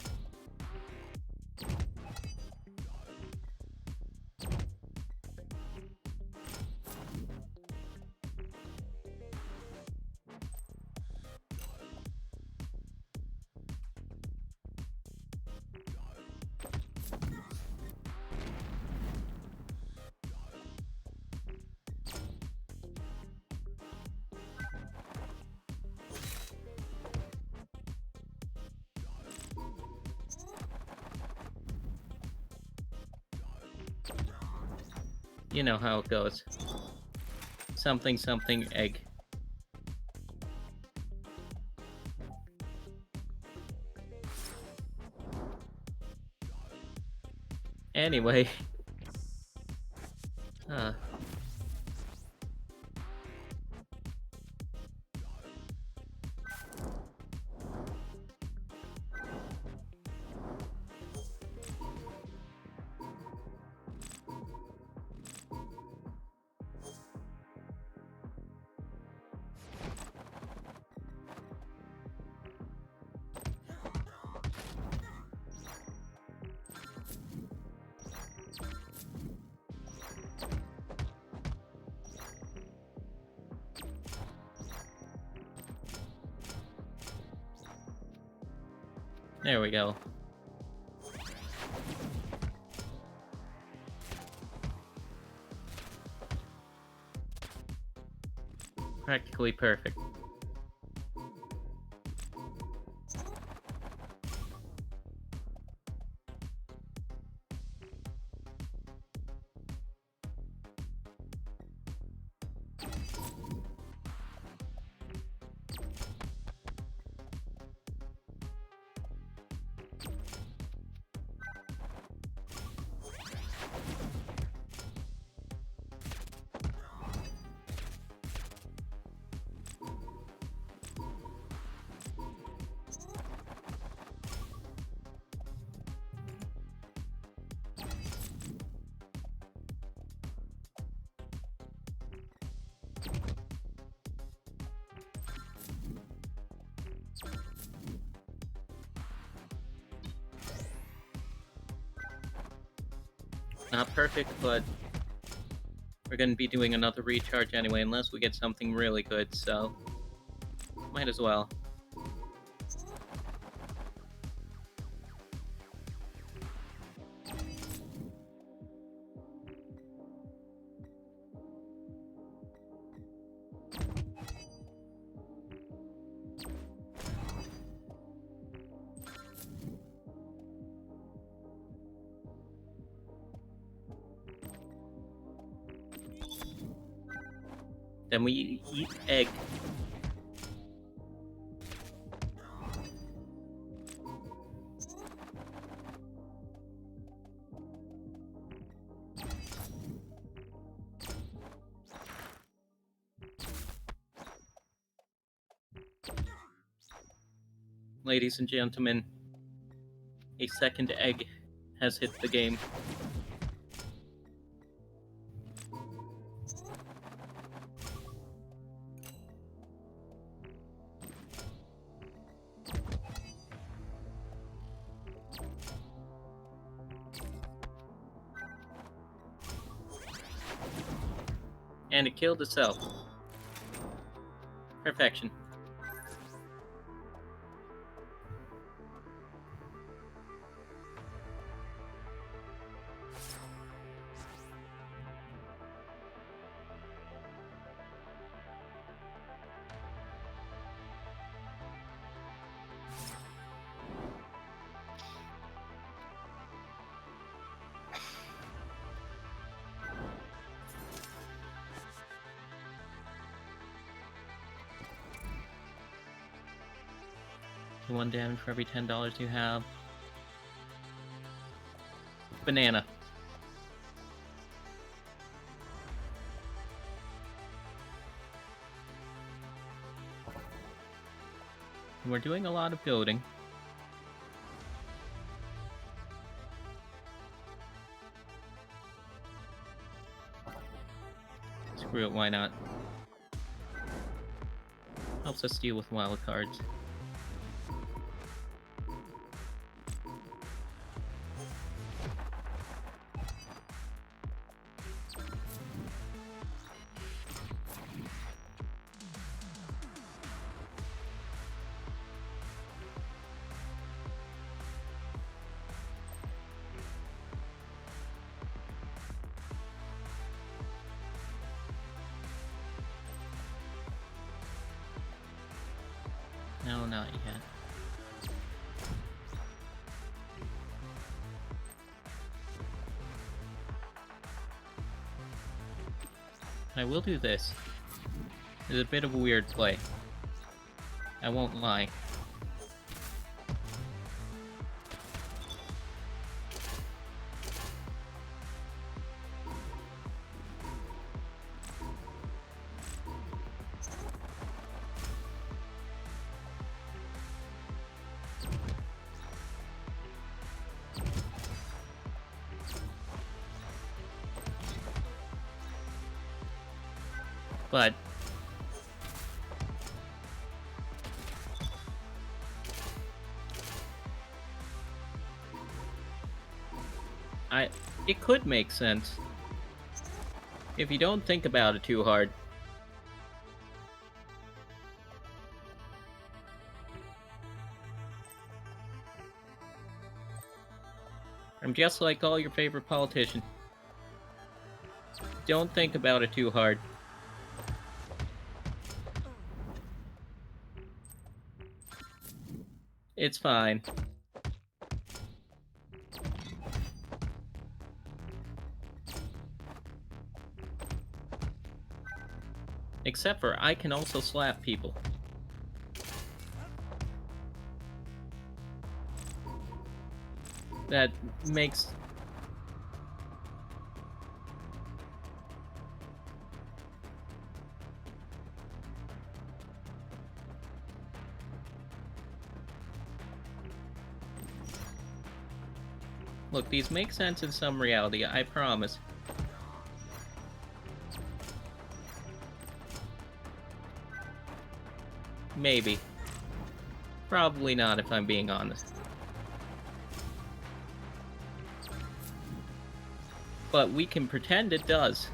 You know how it goes. Something, something, egg. Anyway. There we go. Practically perfect. Not perfect, but we're gonna be doing another recharge anyway, unless we get something really good, so might as well. Then we eat egg. Ladies and gentlemen, a second egg has hit the game. And it killed itself. Perfection. One damage for every $10 you have. Banana. We're doing a lot of building. Screw it, why not? Helps us deal with wild cards. No, not yet. I will do this. It's a bit of a weird play. I won't lie. But it could make sense if you don't think about it too hard. I'm just like all your favorite politicians. Don't think about it too hard. It's fine. Except for I can also slap people. That makes... Look, these make sense in some reality, I promise. Maybe. Probably not, if I'm being honest. But we can pretend it does.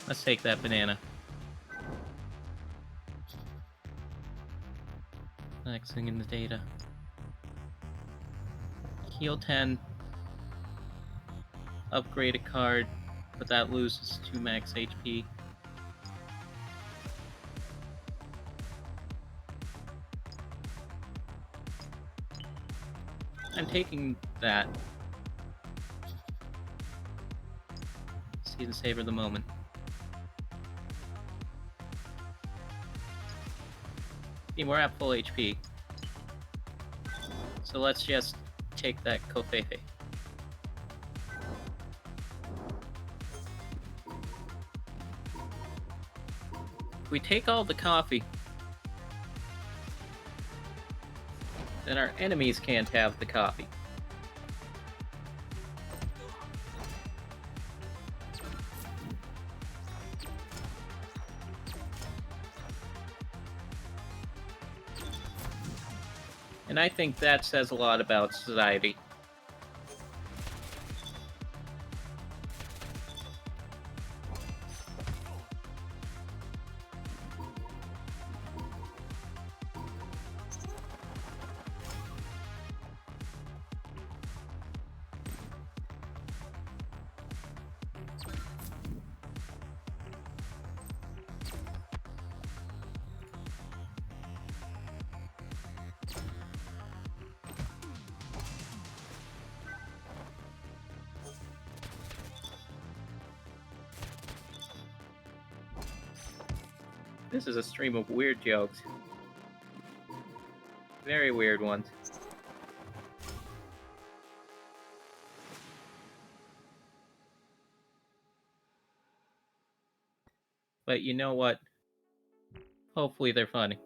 Let's take that banana. Next thing in the data. Heal 10. Upgrade a card, but that loses 2 max HP. I'm taking that. See and savor the moment. See, we're at full HP. So let's just take that Kofefe. If we take all the coffee, then our enemies can't have the coffee. And I think that says a lot about society. This is a stream of weird jokes. Very weird ones. But you know what? Hopefully they're funny.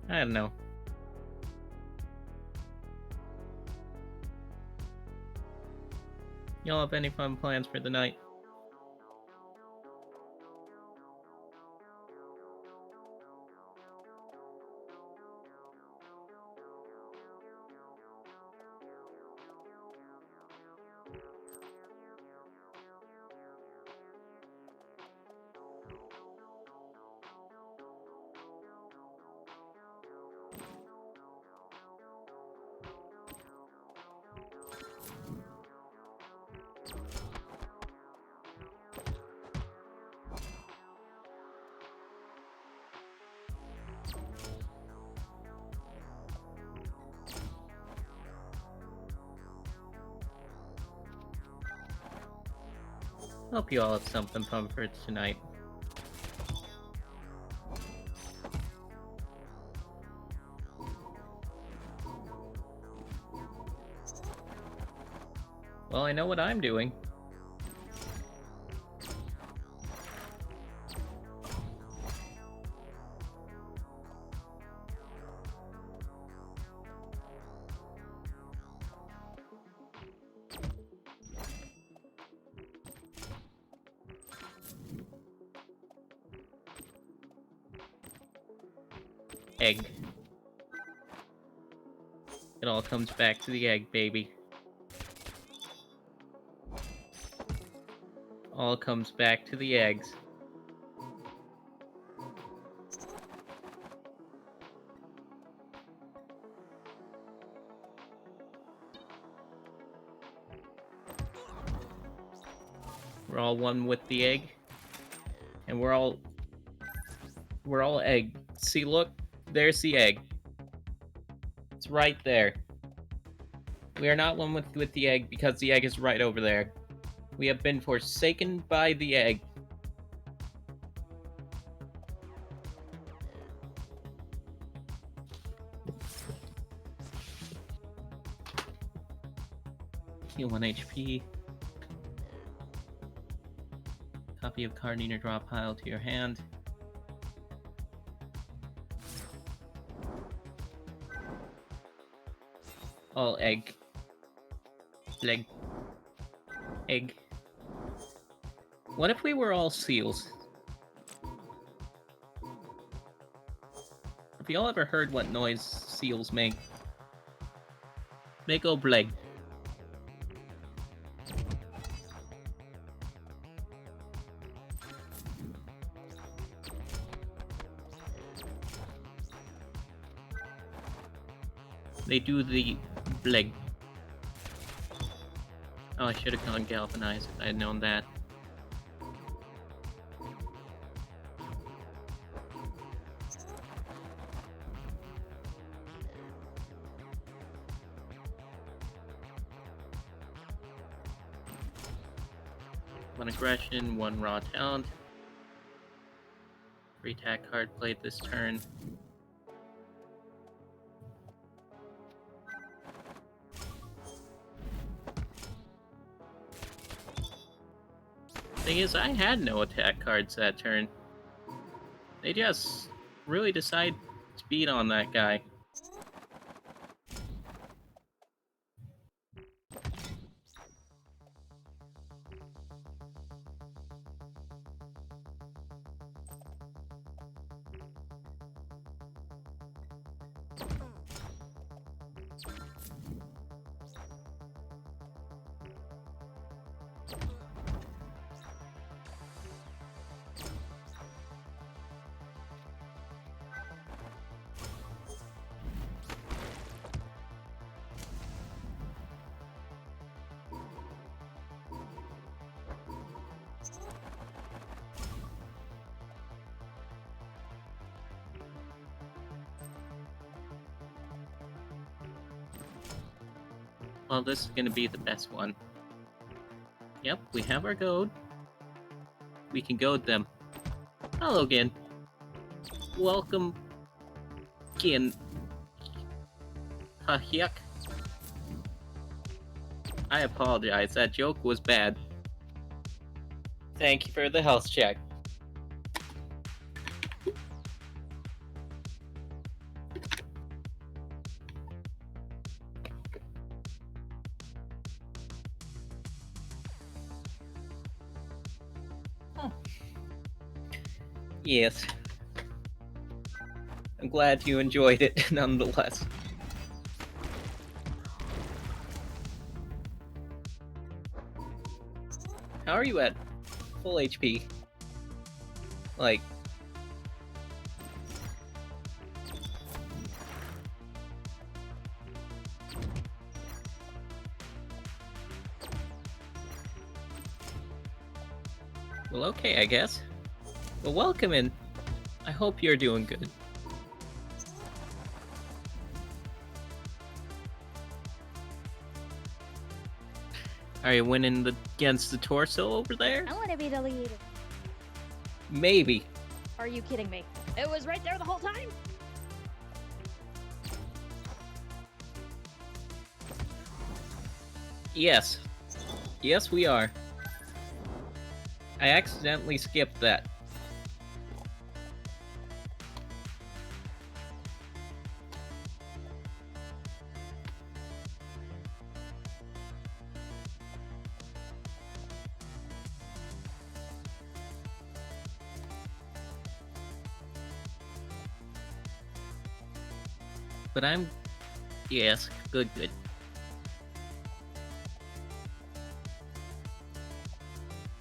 I don't know. Y'all have any fun plans for the night? Hope you all have something fun for tonight. Well, I know what I'm doing. Egg. It all comes back to the egg, baby. All comes back to the eggs. We're all one with the egg. And we're all egg. See, look, there's the egg. It's right there. We are not one with the egg because the egg is right over there. We have been forsaken by the egg. Heal 1 HP. Copy of card in your draw pile to your hand. All egg. Leg. egg. What if we were all seals? Have y'all ever heard what noise seals make? They go bleg. They do the bleg. Oh, I should have gone galvanized if I had known that. One aggression, one raw talent. Free attack card played this turn. Thing is, I had no attack cards that turn. They just really decide to beat on that guy. Well, this is gonna be the best one. Yep, we have our goad. We can goad them. Hello again. Welcome, Gin. Yuck. I apologize, that joke was bad. Thank you for the health check. Yes. I'm glad you enjoyed it, nonetheless. How are you at full HP? Like... Well, okay, I guess. Well, welcome in. I hope you're doing good. Are you winning against the torso over there? I want to be the lead. Maybe. Are you kidding me? It was right there the whole time? Yes. Yes, we are. I accidentally skipped that. But I'm... Yes, good.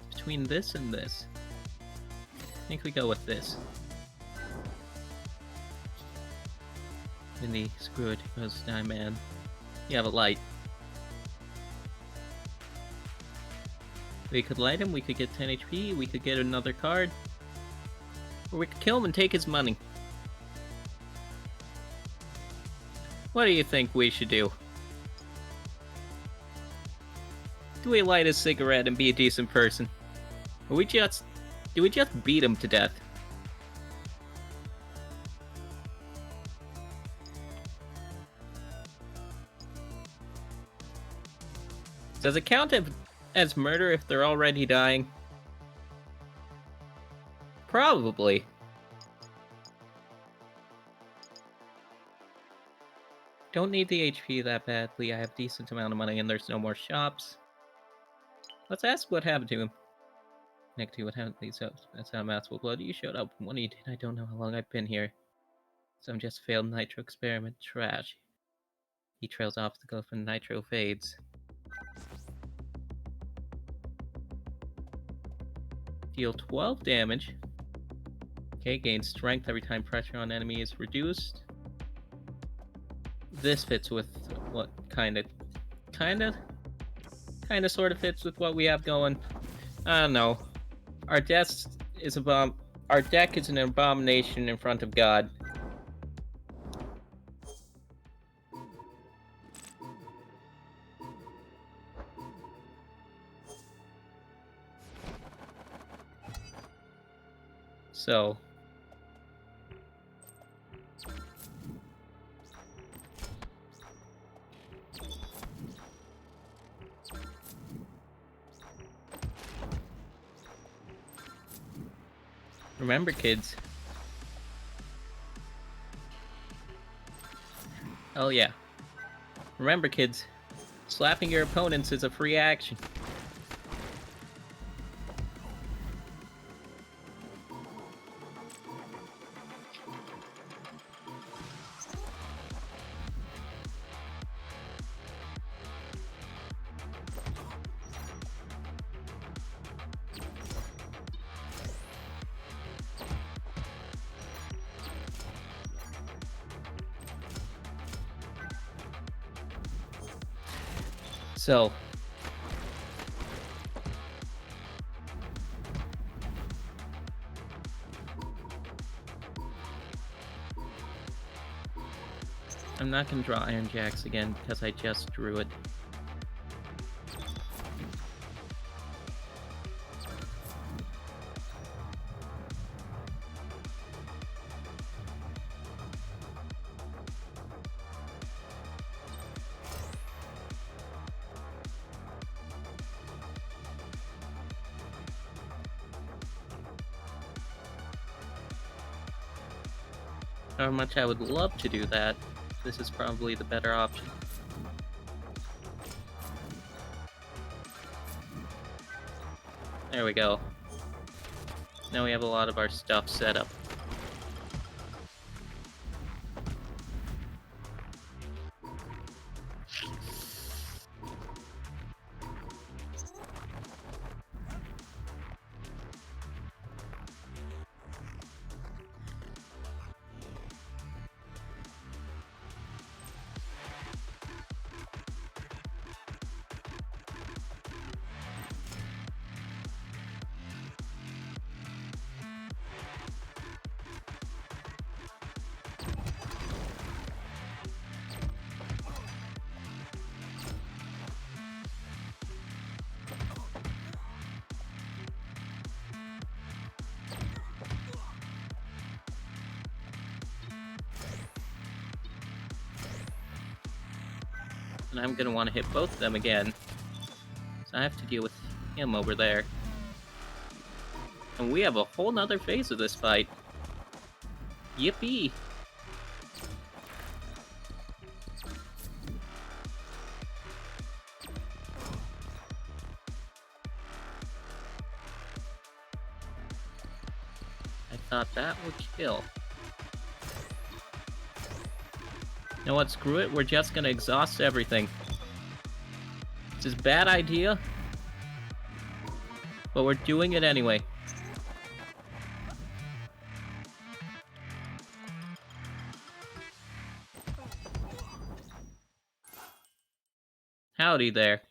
Between this and this, I think we go with this. Mindy, screw it, because I'm man. You have a light. We could light him, we could get 10 HP, we could get another card. Or we could kill him and take his money. What do you think we should do? Do we light a cigarette and be a decent person? Or do we just beat him to death? Does it count as murder if they're already dying? Probably. Don't need the HP that badly. I have a decent amount of money and there's no more shops. Let's ask what happened to him. Next to what happened to these hopes. That's how Master Blood. You showed up. What you did, I don't know how long I've been here. Some just failed Nitro experiment. Trash. He trails off to go from Nitro fades. Deal 12 damage. Okay, gain strength every time pressure on enemy is reduced. This fits with what kind of sort of fits with what we have going. I don't know. Our deck is an abomination in front of God. So, remember, kids. Oh yeah. Remember, kids. Slapping your opponents is a free action. So, I'm not going to draw Iron Jacks again because I just drew it. However much I would love to do that, this is probably the better option. There we go. Now we have a lot of our stuff set up. And I'm gonna want to hit both of them again. So I have to deal with him over there. And we have a whole nother phase of this fight. Yippee! I thought that would kill. You know what, screw it, we're just gonna exhaust everything. It's a bad idea, but we're doing it anyway. Howdy there.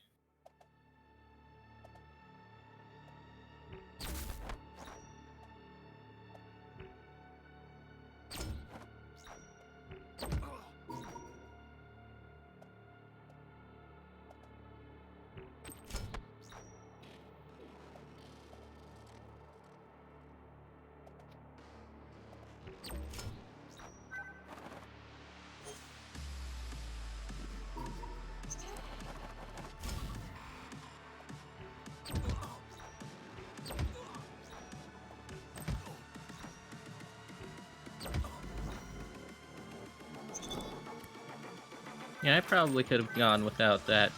Yeah, I probably could have gone without that.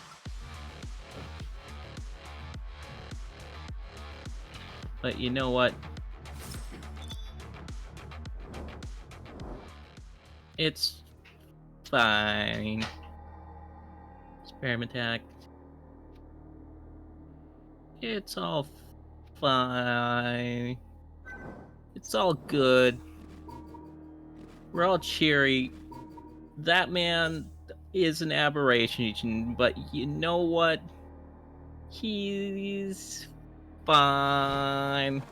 But you know what? It's fine. Spam attack. It's all fine. It's all good. We're all cheery. That man is an aberration, but you know what? He's fine.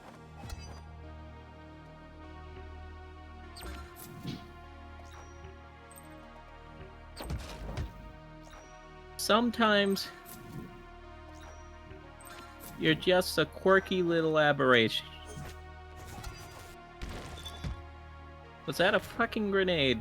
Sometimes you're just a quirky little aberration. Was that a fucking grenade?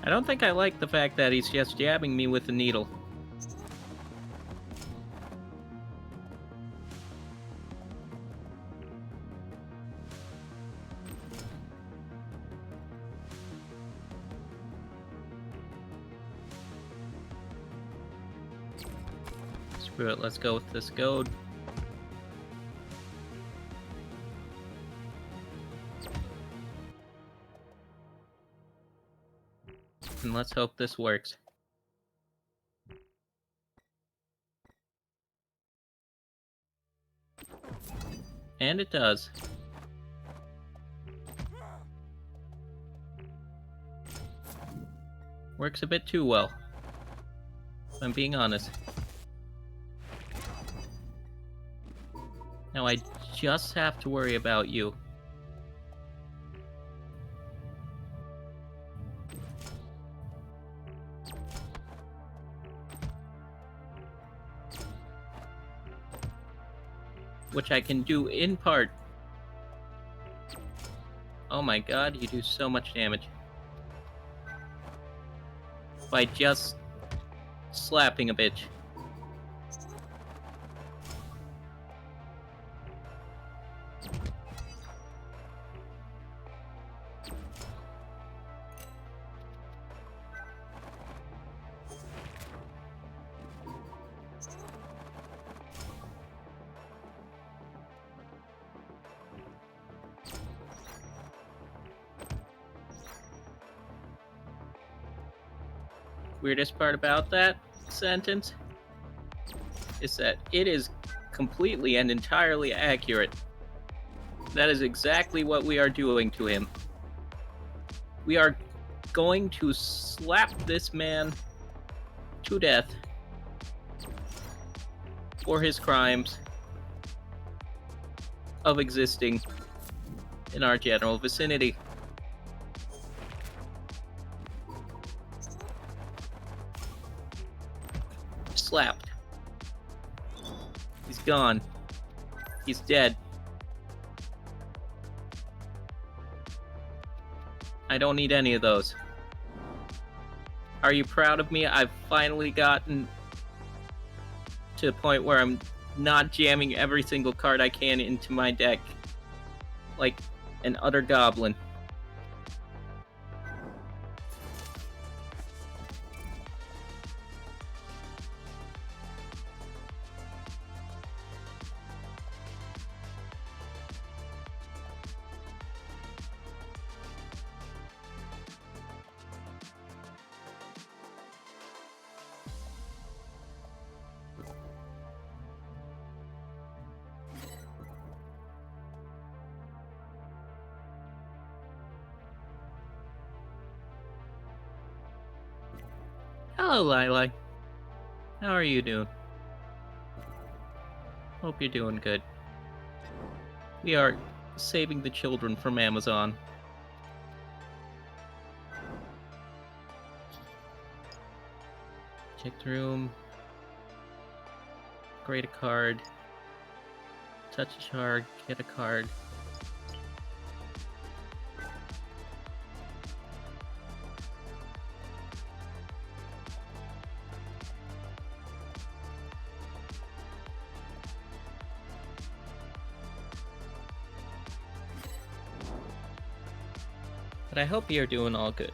I don't think I like the fact that he's just jabbing me with a needle. Screw it, let's go with this goad. And let's hope this works. And it does. Works a bit too well, if I'm being honest. Now I just have to worry about you. Which I can do in part. Oh my god, you do so much damage. By just slapping a bitch. Weirdest part about that sentence is that it is completely and entirely accurate. That is exactly what we are doing to him. We are going to slap this man to death for his crimes of existing in our general vicinity. Slapped. He's gone. He's dead. I don't need any of those. Are you proud of me? I've finally gotten to the point where I'm not jamming every single card I can into my deck like an utter goblin. Hello, Lila. How are you doing? Hope you're doing good. We are saving the children from Amazon. Check the room. Create a card. Touch a card. Get a card. But I hope you're doing all good.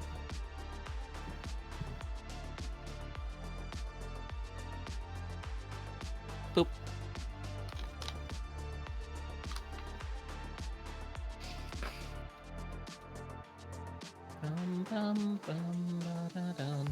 Boop. Bum, bum, bum, ba-da-dum.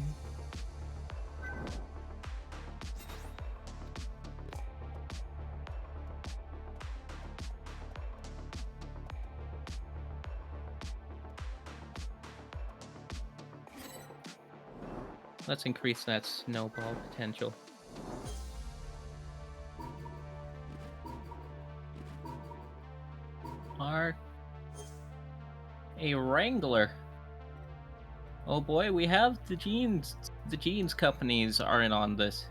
Let's increase that snowball potential. Are a Wrangler. Oh boy, we have the jeans companies are in on this.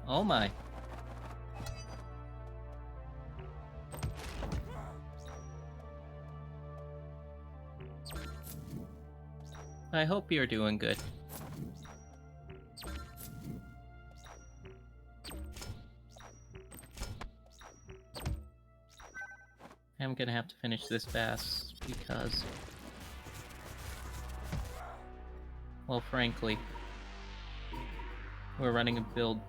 Oh my. I hope you're doing good. I'm gonna have to finish this fast because, well, frankly, we're running a build.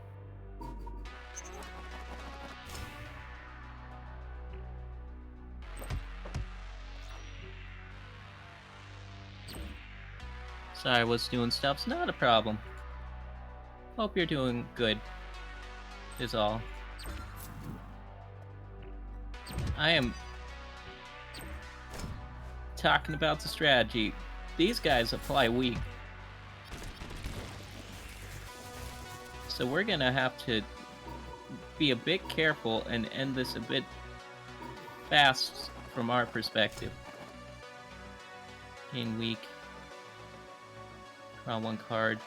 Sorry, I was doing stuff. It's not a problem. Hope you're doing good, is all. I am talking about the strategy. These guys apply weak. So we're gonna have to be a bit careful and end this a bit fast from our perspective. Gain weak. Draw one card.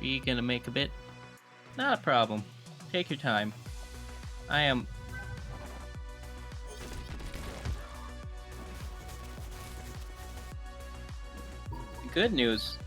Are you gonna make a bit? Not a problem. Take your time. I am... Good news.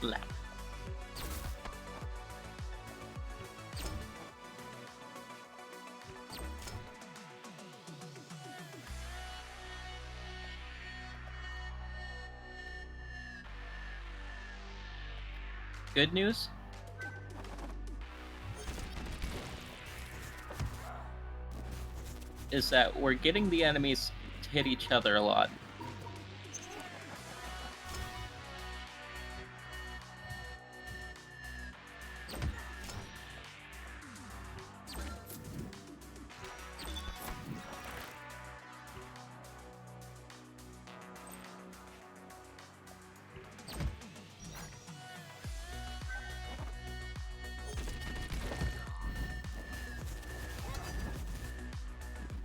Slap. Good news? Is that we're getting the enemies to hit each other a lot.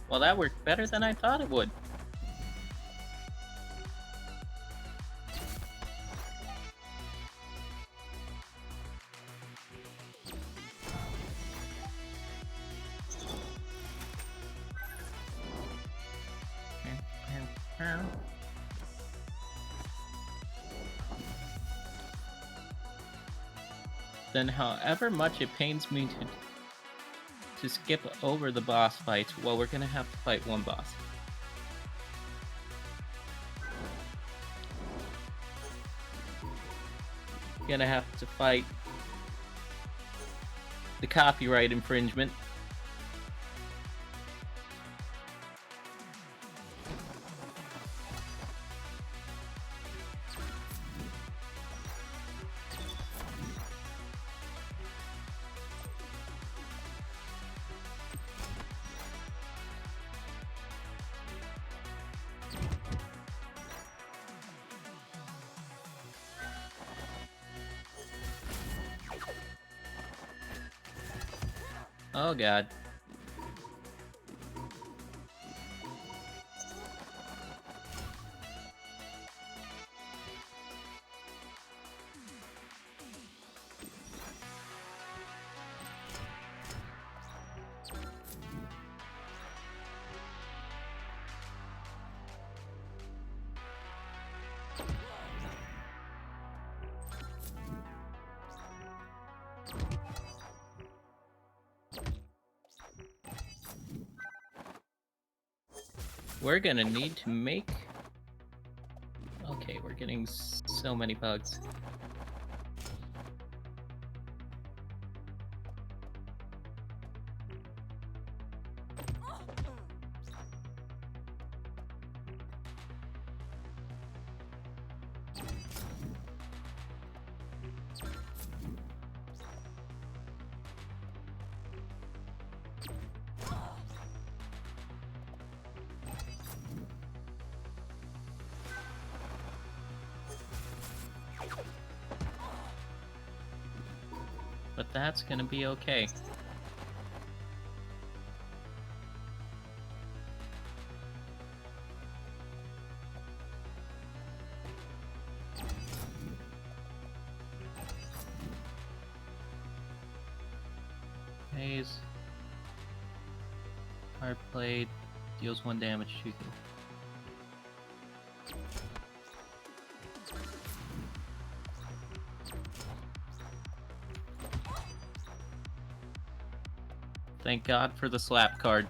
Well, that worked better than I thought it would. Then however much it pains me to skip over the boss fights, well, we're gonna have to fight one boss. Gonna have to fight the copyright infringement. Oh god. We're gonna need to make... Okay, we're getting so many bugs. But that's gonna be okay. Haze. Hard played. Deals 1 damage to you. Thank God for the slap card.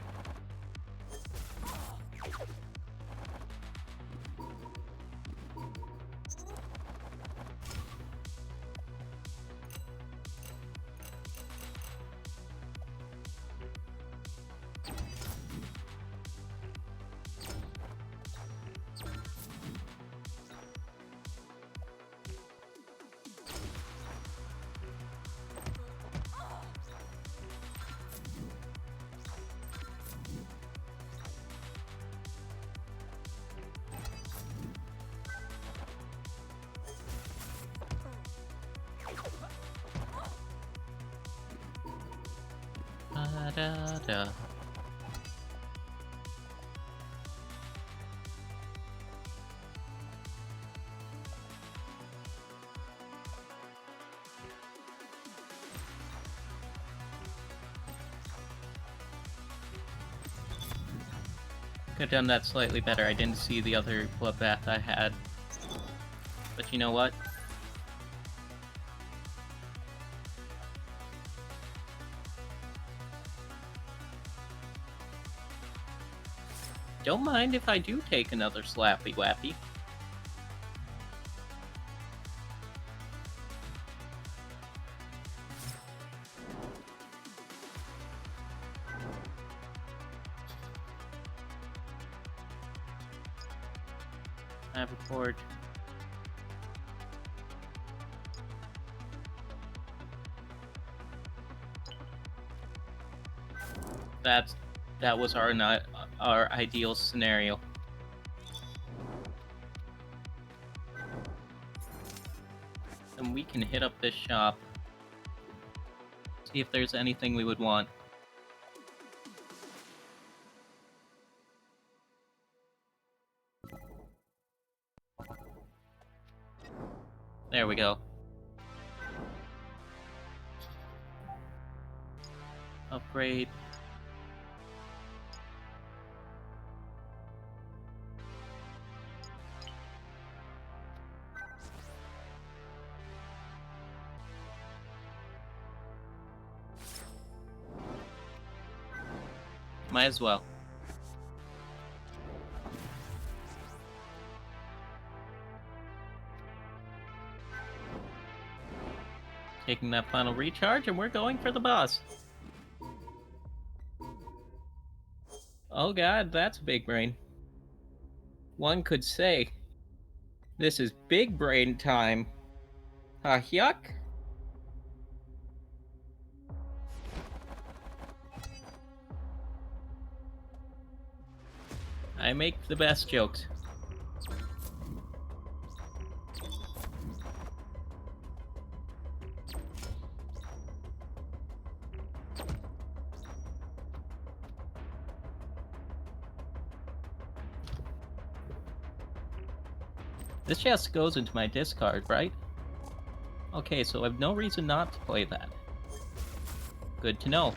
Da-da-da. Could have done that slightly better. I didn't see the other bloodbath I had. But you know what? Don't mind if I do take another slappy wappy. Avaport. That was our ideal scenario. And we can hit up this shop. See if there's anything we would want. There we go. Upgrade. Might as well. Taking that final recharge, and we're going for the boss. Oh god, that's big brain. One could say, this is big brain time. Yuck. I make the best jokes. This chest goes into my discard, right? Okay, so I have no reason not to play that. Good to know.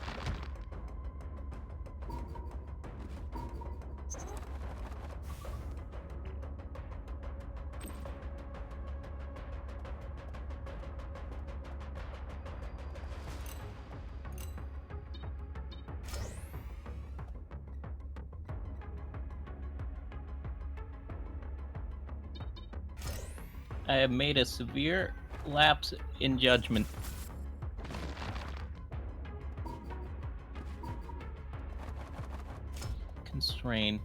I have made a severe lapse in judgment. Constrain.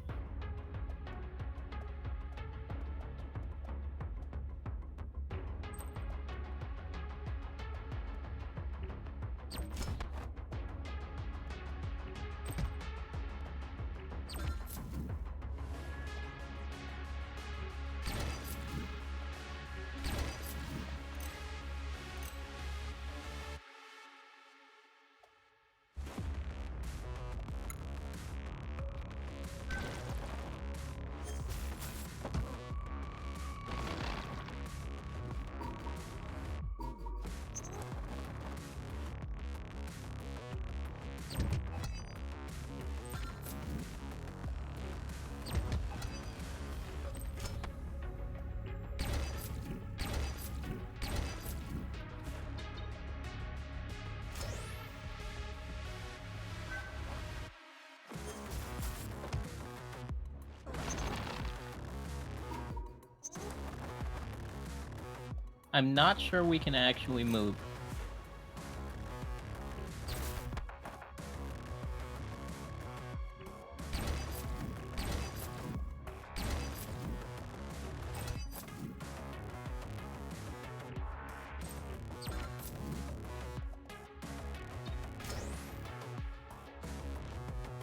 I'm not sure we can actually move.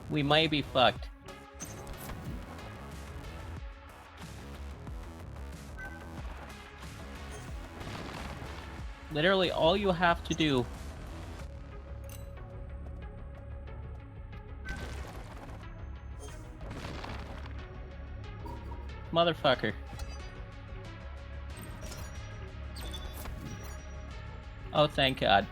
We might be fucked. Literally, all you have to do... Motherfucker. Oh, thank God.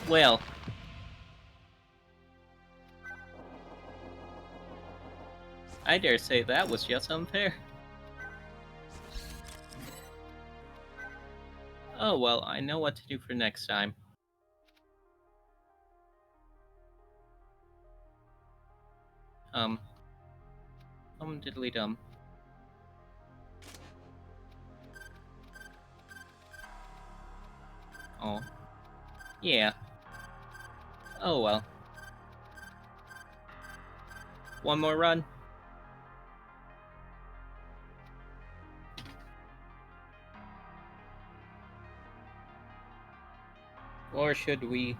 Well. I dare say that was just unfair. Oh well, I know what to do for next time. Diddly dum. Oh. Yeah. Oh well. One more run. Or should we...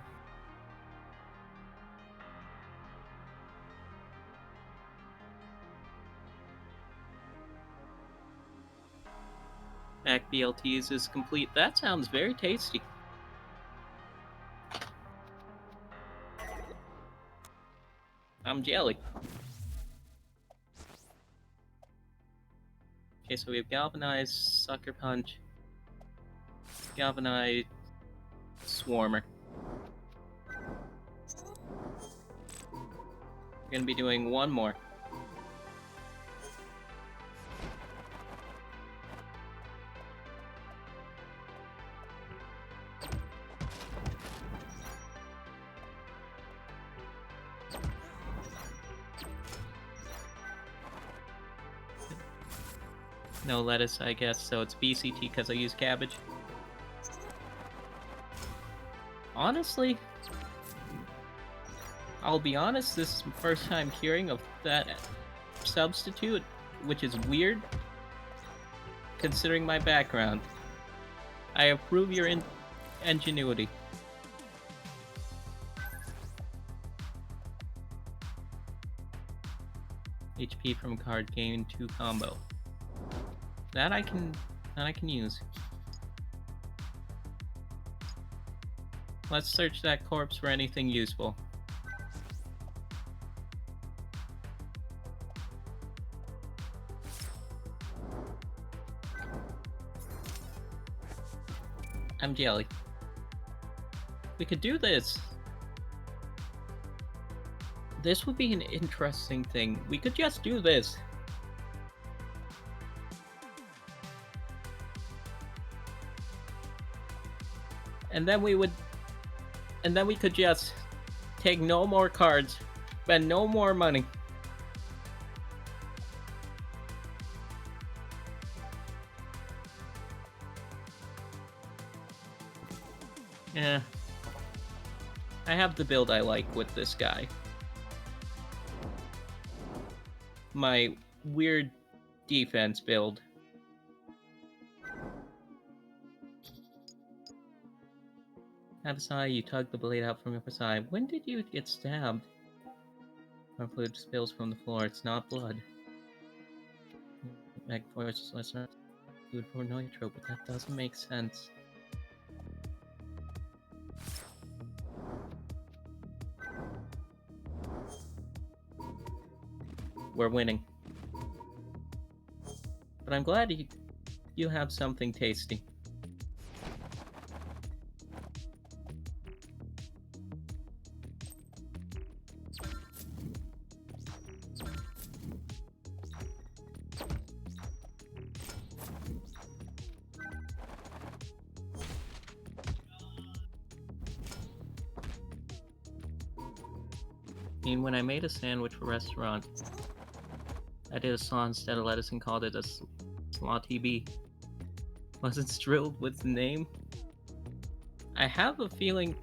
Mac BLTs is complete. That sounds very tasty. I'm jelly. Okay, so we have Galvanized, Sucker Punch, Galvanized, Swarmer. We're gonna be doing one more. No lettuce, I guess, so it's BCT because I use cabbage. Honestly, I'll be honest, this is my first time hearing of that substitute, which is weird, considering my background. I approve your ingenuity. HP from card gain 2 combo. That I can use. Let's search that corpse for anything useful. I'm jelly. We could do this. This would be an interesting thing. We could just do this. And then we could just take no more cards, spend no more money. Yeah. I have the build I like with this guy. My weird defense build. Abasai, you tug the blade out from your side. When did you get stabbed? Our fluid spills from the floor. It's not blood. Meg forces lesser food for nitro, but that doesn't make sense. We're winning. But I'm glad you have something tasty. I mean, when I made a sandwich for restaurant, I did a slaw instead of lettuce and called it a slaw TB. Wasn't thrilled with the name. I have a feeling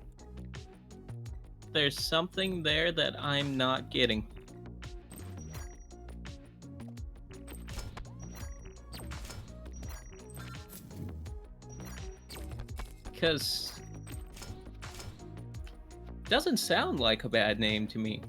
there's something there that I'm not getting. Because it doesn't sound like a bad name to me.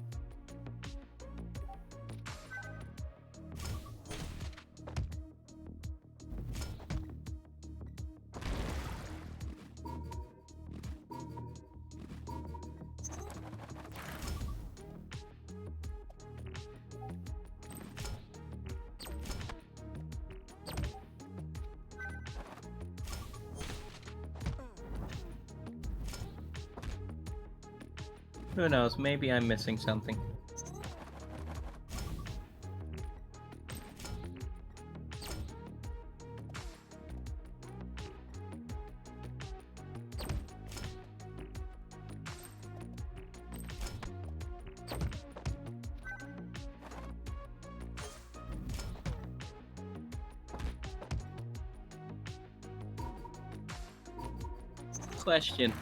Who knows, maybe I'm missing something. Question.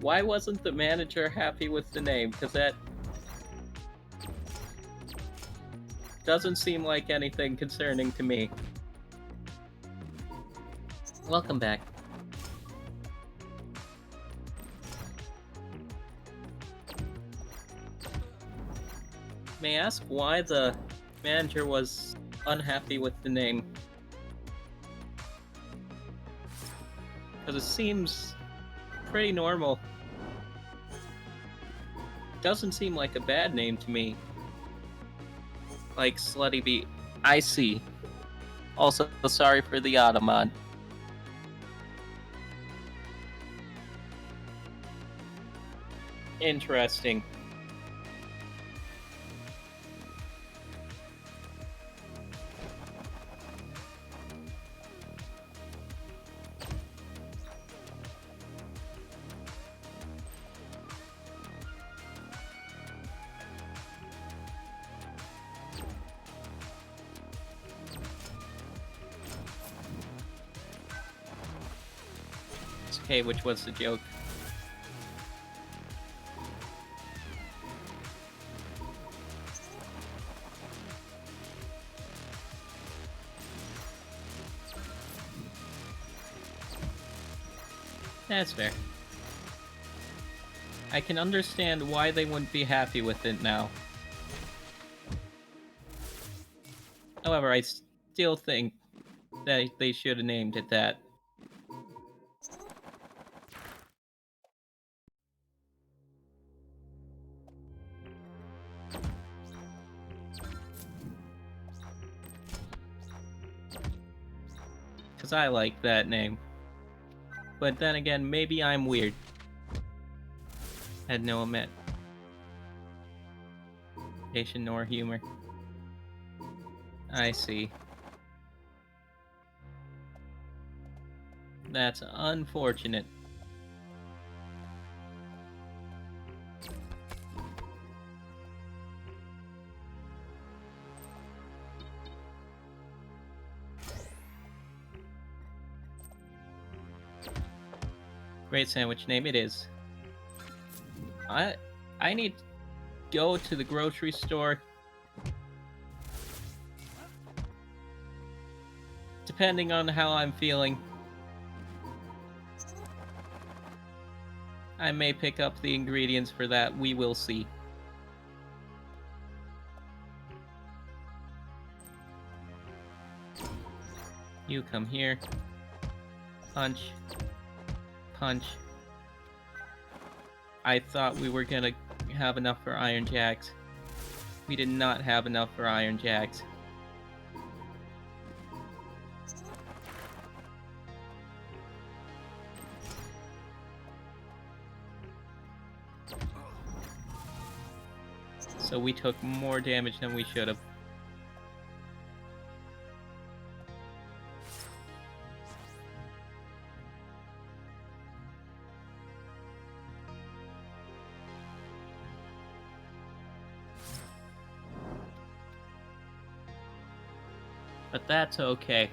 Why wasn't the manager happy with the name? Because that doesn't seem like anything concerning to me. Welcome back. May I ask why the manager was unhappy with the name? Because it seems pretty normal. Doesn't seem like a bad name to me. Like Slutty Bee. I see. Also, sorry for the Ottoman. Interesting. Okay, which was the joke? That's fair. I can understand why they wouldn't be happy with it now. However, I still think that they should have named it that. Because I like that name. But then again, maybe I'm weird. Had no imagination nor humor. I see. That's unfortunate. Great sandwich name it is. I need to go to the grocery store. Depending on how I'm feeling, I may pick up the ingredients for that. We will see. You come here. Punch. Punch. I thought we were gonna have enough for Iron Jacks. We did not have enough for Iron Jacks. So we took more damage than we should have. But that's okay.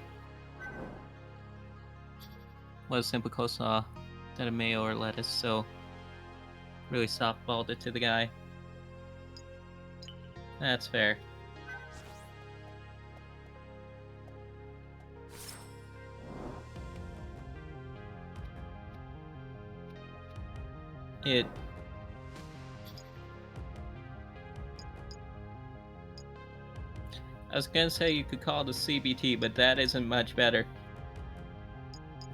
Was simple coleslaw instead of mayo or lettuce, so really softballed it to the guy. That's fair. I was gonna say you could call it a CBT, but that isn't much better.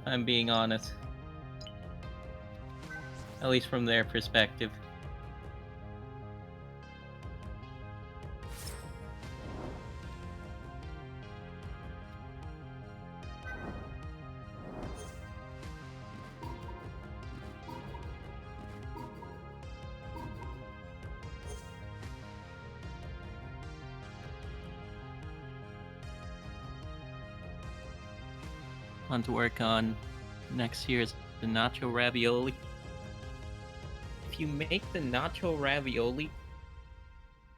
I'm being honest. At least from their perspective. Want to work on next year's the nacho ravioli. If you make the nacho ravioli,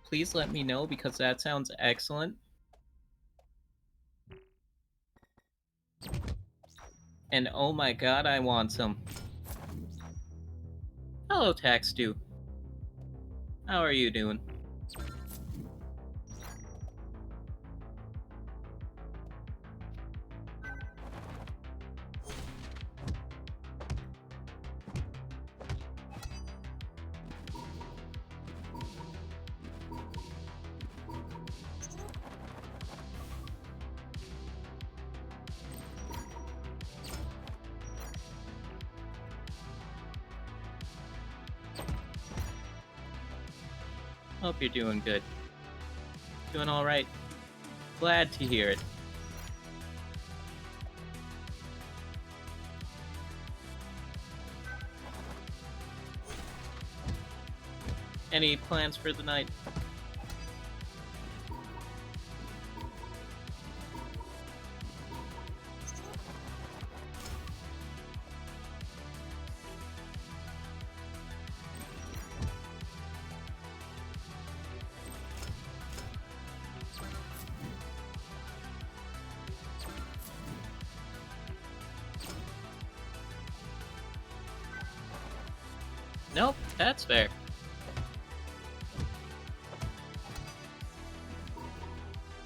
please let me know because that sounds excellent. And oh my god, I want some. Hello, Taxdu. How are you doing? Hope you're doing good. Doing alright. Glad to hear it. Any plans for the night? Nope, that's fair.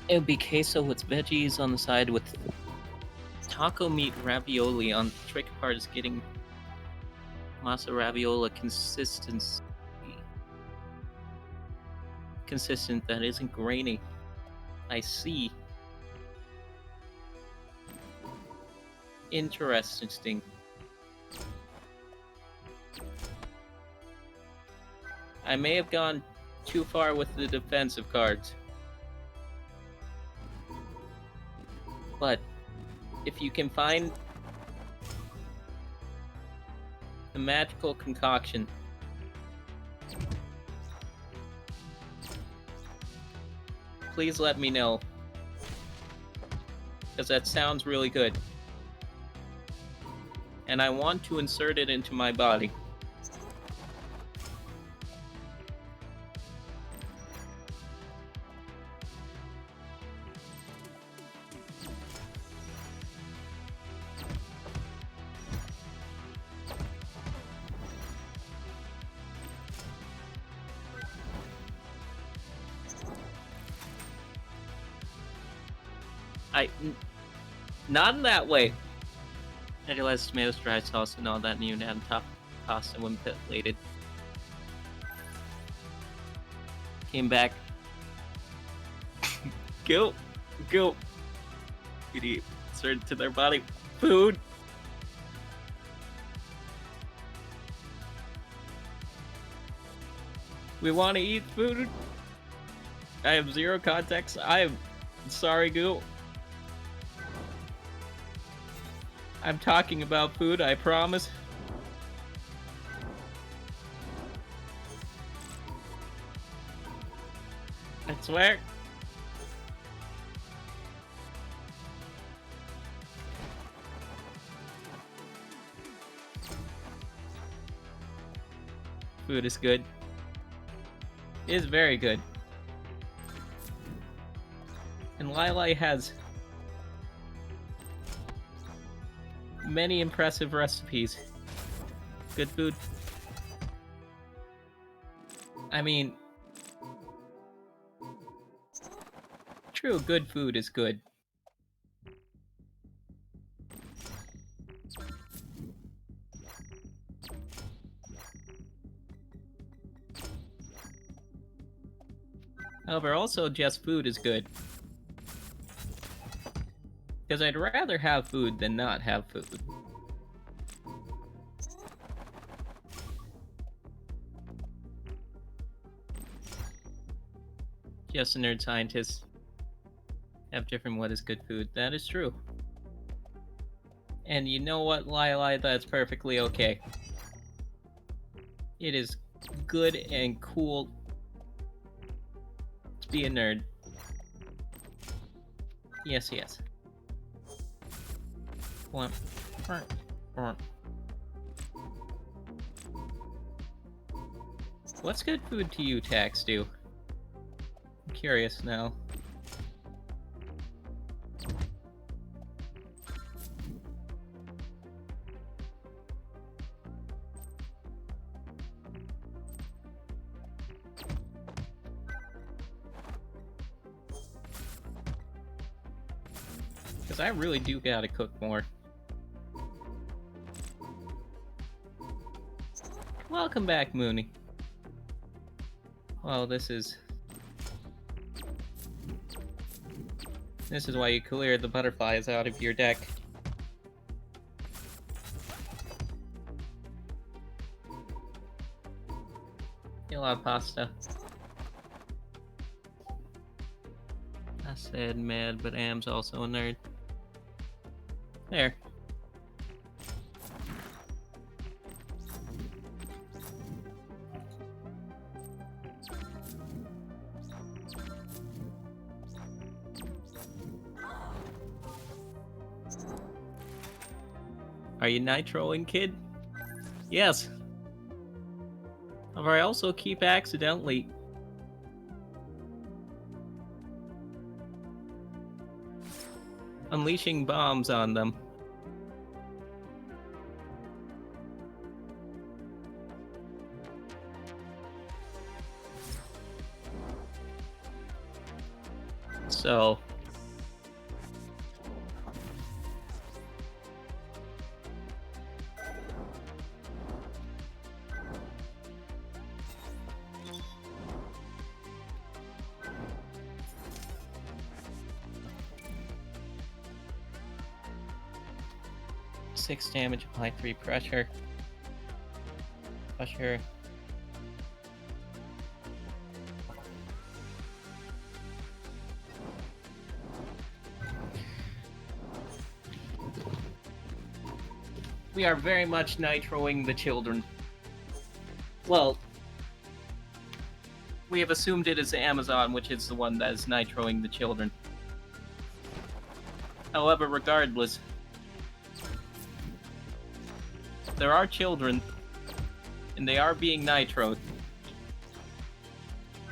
It would be queso with veggies on the side with taco meat ravioli on. The tricky part is getting masa raviola consistent that isn't grainy. I see. Interesting. I may have gone too far with the defensive cards. But if you can find the magical concoction, please let me know. Because that sounds really good. And I want to insert it into my body. Not in that way. I realized tomatoes, dry sauce, and all that, and you add top pasta when plated. Came back. Go. You'd eat. Insert to their body. Food. We want to eat food. I have zero context. I am sorry, Goo. I'm talking about food, I promise. I swear. Food is good. It is very good. And Lili has many impressive recipes. Good food. I mean, true, good food is good. However, also just food is good. Because I'd rather have food than not have food. Just a nerd scientist. Have different what is good food. That is true. And you know what, Lili? That's perfectly okay. It is good and cool to be a nerd. Yes. What's good food to you, Tax do? I'm curious now. Because I really do gotta cook more. Welcome back, Mooney. Well, this is why you clear the butterflies out of your deck. You'll have pasta. I said mad, but am's also a nerd. There. Are you nitroing, kid? Yes. However, I also keep accidentally unleashing bombs on them. So, six damage, apply 3 pressure. Pressure. We are very much nitroing the children. Well, we have assumed it is Amazon, which is the one that is nitroing the children. However, regardless, there are children, and they are being nitroed.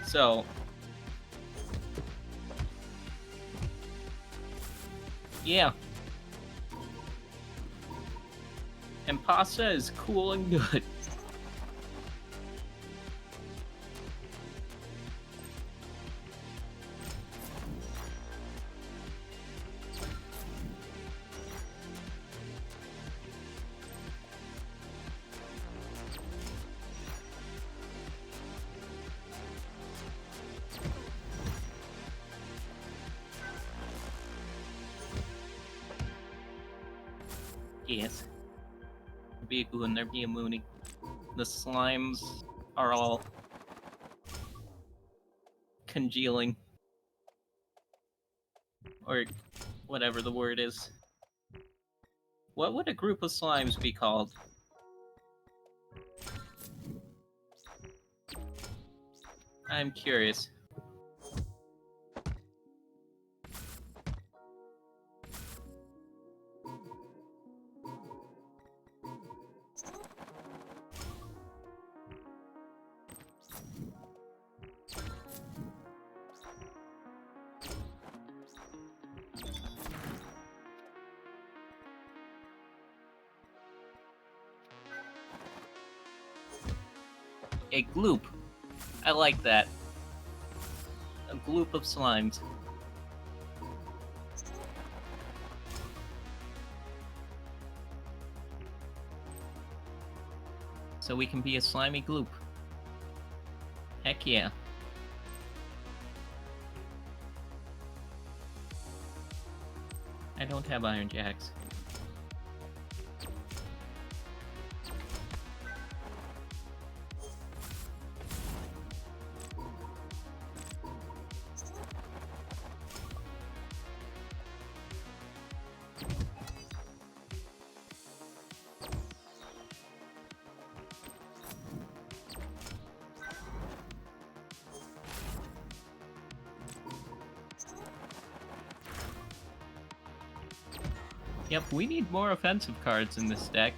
So, yeah. And pasta is cool and good. Yes. Be a goon, there be a Mooney. The slimes are all congealing. Or whatever the word is. What would a group of slimes be called? I'm curious. A gloop. I like that. A gloop of slimes. So we can be a slimy gloop. Heck yeah. I don't have iron jacks. Yep, we need more offensive cards in this deck.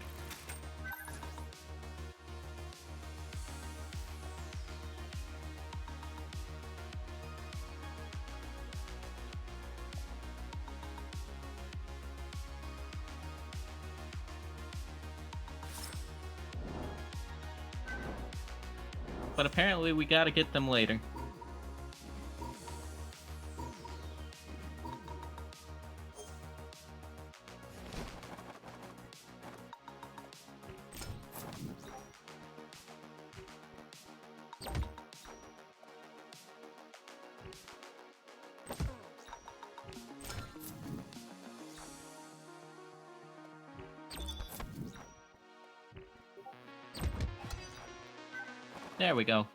But apparently we gotta get them later. There we go.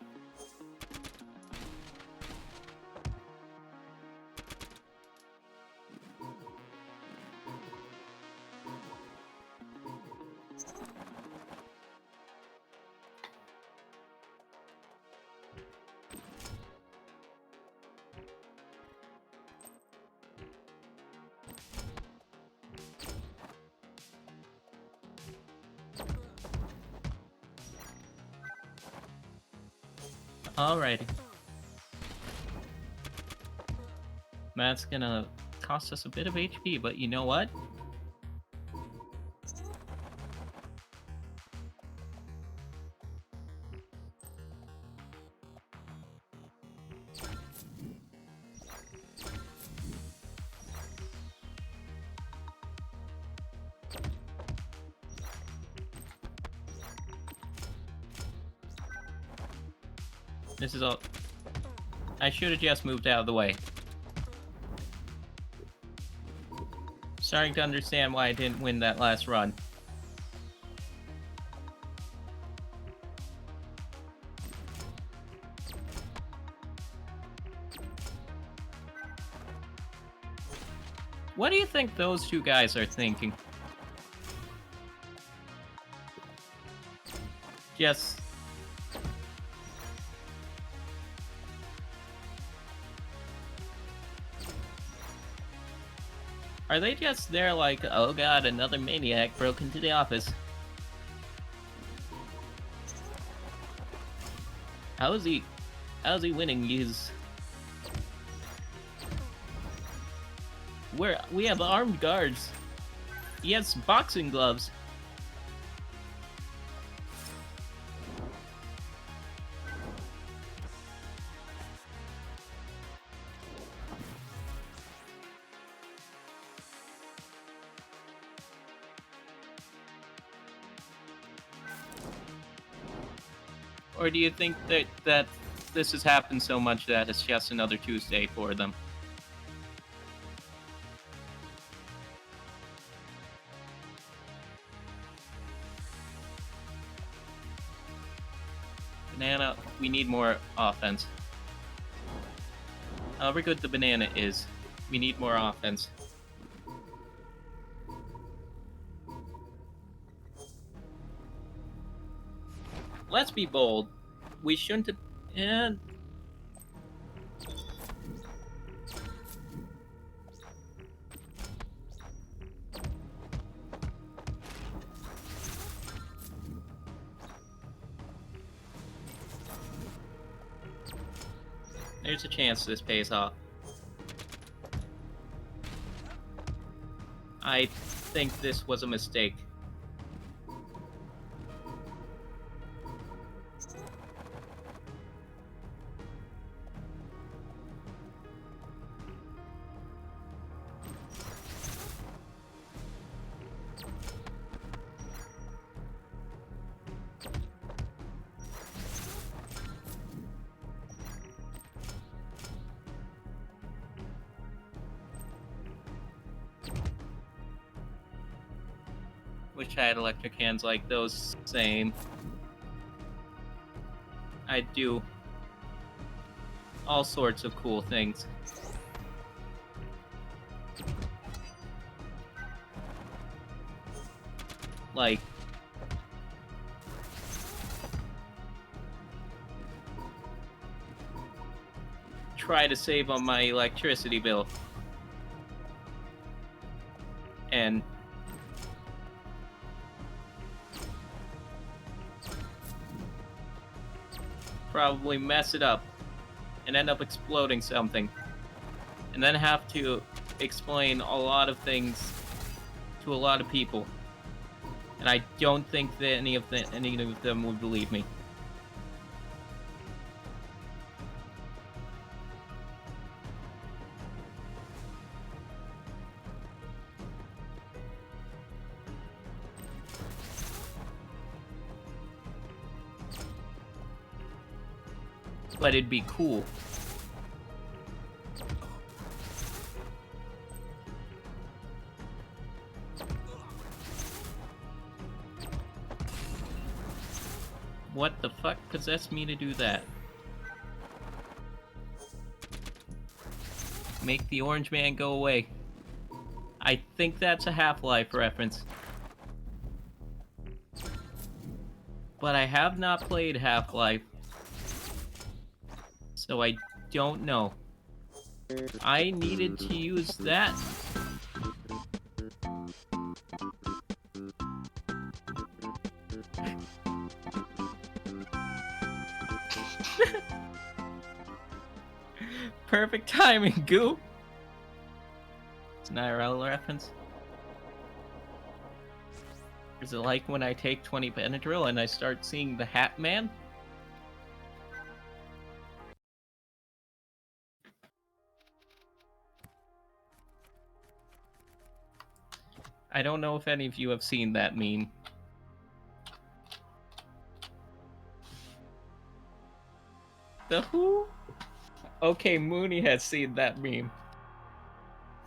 Alrighty. That's gonna cost us a bit of HP, but you know what? This is all... I should have just moved out of the way. Starting to understand why I didn't win that last run. What do you think those two guys are thinking? Just... Are they just there like, oh god, another maniac broke into the office? How is he winning these? We have armed guards. He has boxing gloves. Or do you think that this has happened so much that it's just another Tuesday for them? Banana, we need more offense. However good the banana is, we need more offense. Let's be bold. We shouldn't have... And... There's a chance this pays off. I think this was a mistake. Wish I had electric hands like those. Same. I'd do all sorts of cool things. Like try to save on my electricity bill. And probably mess it up and end up exploding something, and then have to explain a lot of things to a lot of people, and I don't think that any of them would believe me. But it'd be cool. What the fuck possessed me to do that? Make the orange man go away. I think that's a Half-Life reference. But I have not played Half-Life, so I don't know. I needed to use that. Perfect timing, Goo. It's an IRL reference. Is it like when I take 20 Benadryl and I start seeing the Hat Man? I don't know if any of you have seen that meme. The who? Okay, Mooney has seen that meme.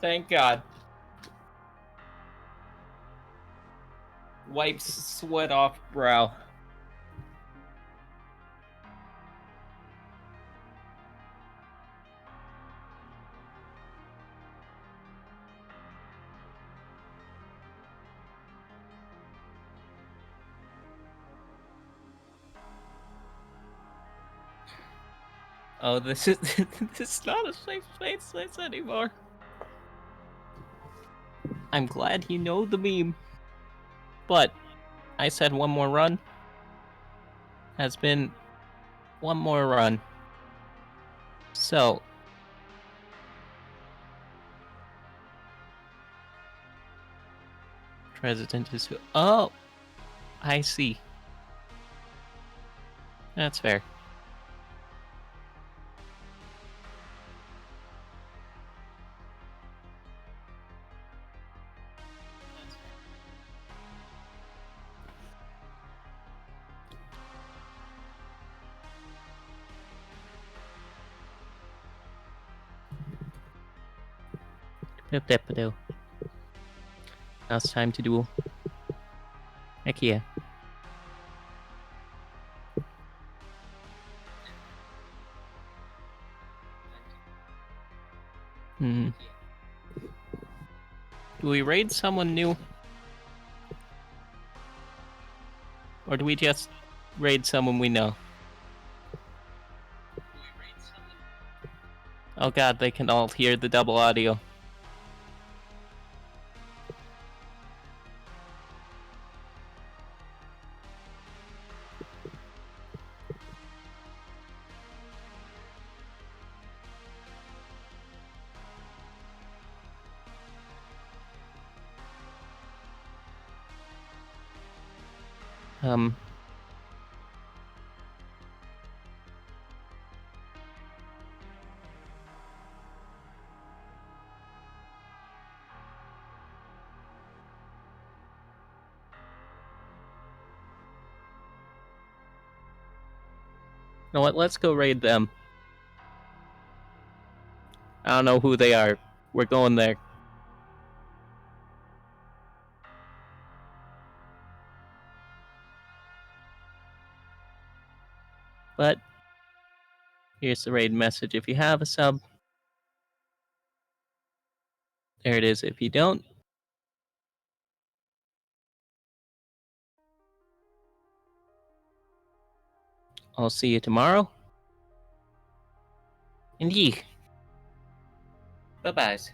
Thank God. Wipes sweat off brow. Oh, this is this is not a safe place anymore. I'm glad you know the meme. But I said one more run. Has been one more run. So President is oh, I see. That's fair. Now it's time to do IKEA. Hmm. Do we raid someone new? Or do we just raid someone we know? Oh god, they can all hear the double audio. Um. You know what? Let's go raid them. I don't know who they are. We're going there. But here's the raid message. If you have a sub, there it is. If you don't, I'll see you tomorrow. And yee. Bye-byes.